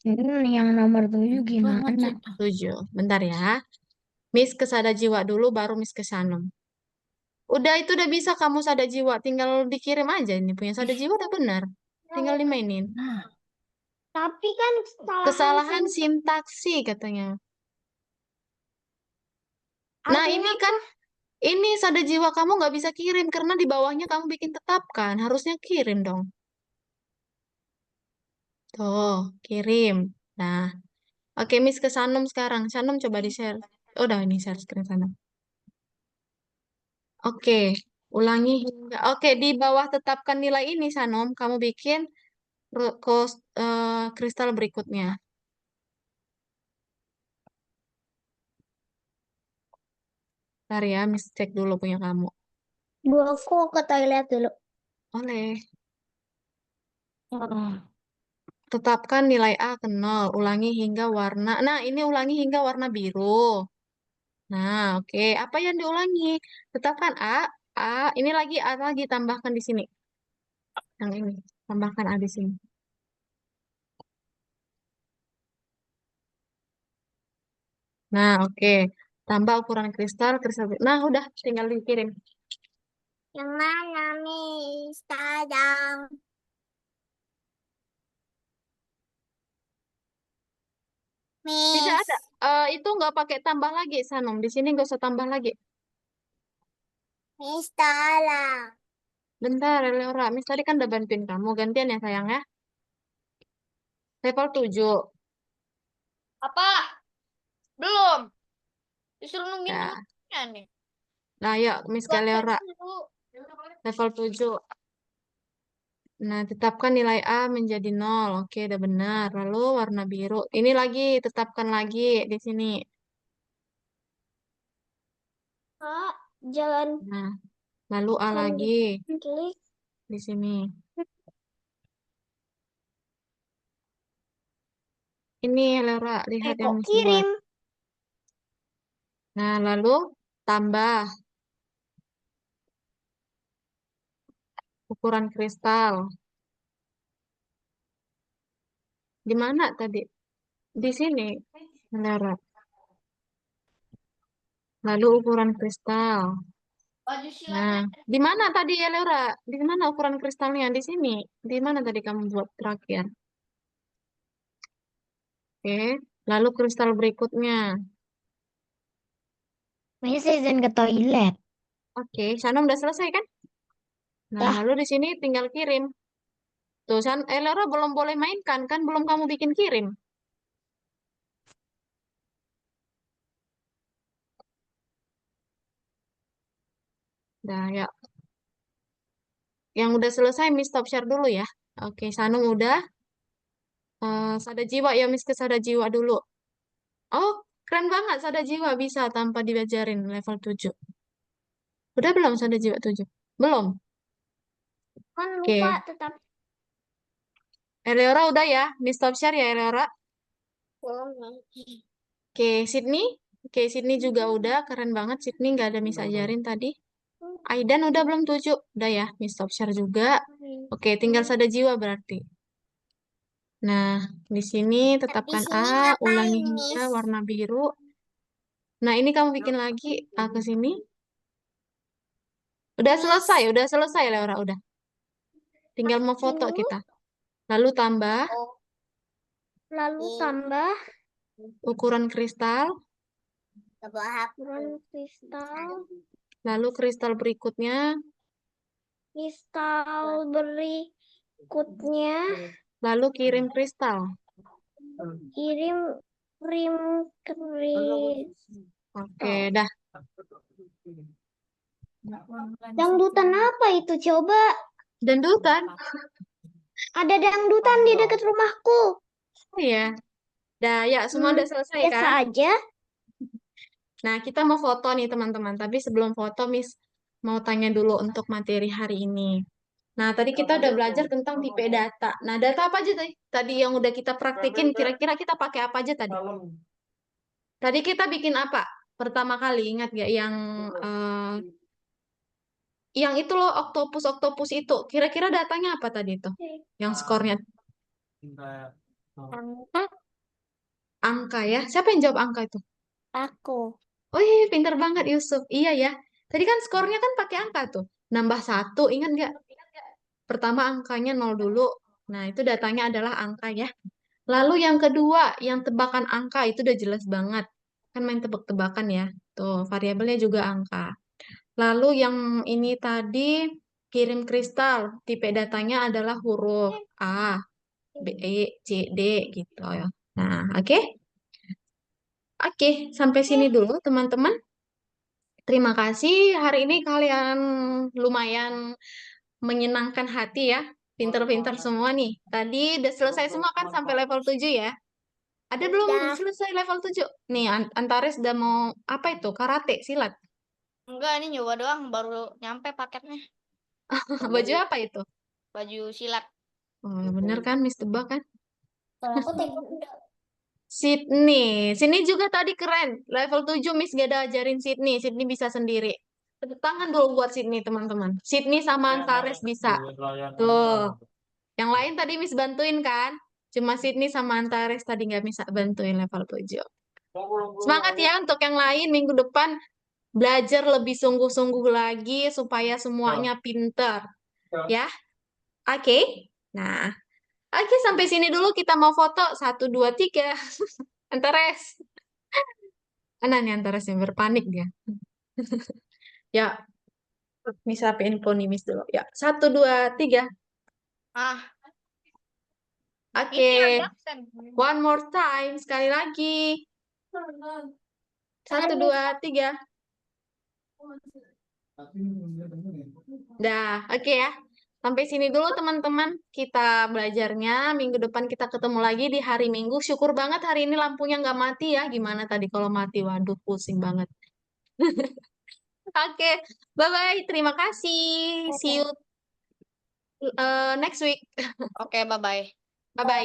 yang nomor 7 Banget gimana? sih. 7. Bentar ya. Miss ke sada jiwa dulu, baru Miss ke Sanom. Udah, itu udah bisa kamu sada jiwa. Tinggal dikirim aja ini punya sada jiwa udah benar. Tinggal dimainin. Nah, Tapi kan Kesalahan sintaksi katanya. Nah, artinya ini kan ini sada jiwa kamu nggak bisa kirim karena di bawahnya kamu bikin tetapkan. Harusnya kirim dong. Tuh, kirim. Nah, oke Miss ke Sanom sekarang. Sanom coba di-share. Oh, udah ini share screen Sanom. Oke, ulangi hingga. Oke, di bawah tetapkan nilai ini Sanom, kamu bikin kristal berikutnya. Bentar ya, Miss cek dulu punya kamu. Bu, aku ke toilet dulu. Oleh. Oh. Tetapkan nilai A ke 0. Ulangi hingga warna. Nah, ini ulangi hingga warna biru. Nah, oke. Apa yang diulangi? Tetapkan A. A. Ini lagi A lagi. Tambahkan di sini. Yang ini. Tambahkan A di sini. Nah, oke. Tambah ukuran kristal. Nah, udah. Tinggal dikirim. Yang mana, Miss? Tadang. Tidak Miss. ada. Itu nggak pakai tambah lagi, Sanum. Di sini nggak usah tambah lagi. Miss tolong. Bentar, Leora. Miss tadi kan udah bantuin kamu. Gantian ya, sayang ya. Level 7. Apa? Belum. Disuruh nungguin Ya. temennya nih. Nah, yuk, Miss Buat Leora. dulu. Level 7. Nah, tetapkan nilai A menjadi 0. Oke, udah benar. Lalu warna biru. Ini lagi, tetapkan lagi di sini. Kak, jangan Nah, lalu A lagi klik. di sini. Ini, Leora, lihat yang Kok Miss buat. kirim? Nah, lalu tambah ukuran kristal. Di mana tadi? Di sini, Leora. Lalu ukuran kristal. Baju Nah, silatnya. di mana tadi ya, Leora? Di mana ukuran kristalnya? Di sini. Di mana tadi kamu buat terakhir? Oke, lalu kristal berikutnya. Miss izin ke toilet. Oke, Sana udah selesai kan? Nah, Dah. lalu di sini tinggal kirim. Tuh, Leora belum boleh mainkan, kan belum kamu bikin kirim. Nah, ya. Yang udah selesai, Miss stop share dulu ya. Oke, Sanum udah. Sada jiwa ya, Miss ke sada jiwa dulu. Oh, keren banget sada jiwa bisa tanpa diajarin level 7. Udah belum sada jiwa 7? Belum? Kan Oke. lupa tetap Eleora udah ya, Miss stop share ya, Eleora. belum. Oke, Sydney. Oke, Sydney juga udah. Keren banget Sydney, nggak ada Miss ajarin tadi. Aidan udah belum 7? Udah ya, Miss stop share juga. Oke, tinggal sada jiwa berarti. Nah, di sini tetapkan sini A, ngapain, ulangi hingga Miss? warna biru. Nah, ini kamu bikin lagi A ke sini. Udah selesai, Laura, udah. Tinggal mau foto Sini. kita. Lalu tambah Lalu tambah ukuran kristal, ukuran kristal. lalu kristal berikutnya, Kristal berikutnya lalu kirim kristal. kirim kris. Oke, dah. Dangdutan apa itu? Coba. Dangdutan. Ada dangdutan di dekat rumahku. Oh iya. Dah, ya, semua udah selesai Biasa kan? aja. Nah, kita mau foto nih, teman-teman. Tapi sebelum foto, Miss mau tanya dulu untuk materi hari ini. Nah, tadi kita udah belajar tentang tipe data. Nah, data apa aja tadi? Tadi yang udah kita praktikin, kira-kira kita pakai apa aja tadi? Tadi kita bikin apa? Pertama kali, ingat gak yang itu loh, oktopus itu. Kira-kira datanya apa tadi itu? Yang skornya angka ya. Siapa yang jawab angka itu? Aku. Oh iya, pinter banget Yusuf. Iya ya. Tadi kan skornya kan pakai angka tuh. Nambah 1, ingat nggak? Pertama angkanya 0 dulu. Nah, itu datanya adalah angka ya. Lalu yang kedua, yang tebakan angka itu udah jelas banget. Kan main tebak-tebakan ya. Tuh, variabelnya juga angka. Lalu yang ini tadi kirim kristal. Tipe datanya adalah huruf A, B, E, C, D gitu ya. Nah, oke. Oke, sampai sini dulu teman-teman. Terima kasih. Hari ini kalian lumayan menyenangkan hati ya. Pinter-pinter semua nih. Tadi udah selesai semua kan sampai level 7 ya. Ada belum Udah. selesai level 7? Nih, Antares udah mau apa itu? Karate, silat. Enggak, ini nyoba doang. Baru nyampe paketnya. Baju apa itu? Baju silat. Oh, bener kan, Miss tebak kan? Kalau aku tengok udah. Sydney. Sydney juga tadi keren. Level 7 Miss gak ada ajarin Sydney. Sydney bisa sendiri. Tepuk tangan dulu buat Sydney, teman-teman. Sydney sama Antares bisa. Tuh. Yang lain tadi Miss bantuin kan? Cuma Sydney sama Antares tadi nggak bisa bantuin level 7. Semangat ya untuk yang lain minggu depan belajar lebih sungguh-sungguh lagi supaya semuanya pinter. Ya, oke. Nah, oke sampai sini dulu kita mau foto. 1, 2, 3. Antares. Mana nih Antares yang berpanik dia? Ya, Miss rapiin poni Miss dulu. Ya, 1, 2, 3. Ah, Oke. ini ada absen. One more time. Sekali lagi. 1, 2, 3. Dah, oke ya. Sampai sini dulu teman-teman kita belajarnya. Minggu depan kita ketemu lagi di hari Minggu. Syukur banget hari ini lampunya nggak mati ya. Gimana tadi kalau mati? Waduh, pusing banget. Oke, bye-bye. Terima kasih. See you next week. Oke, bye-bye. Bye-bye.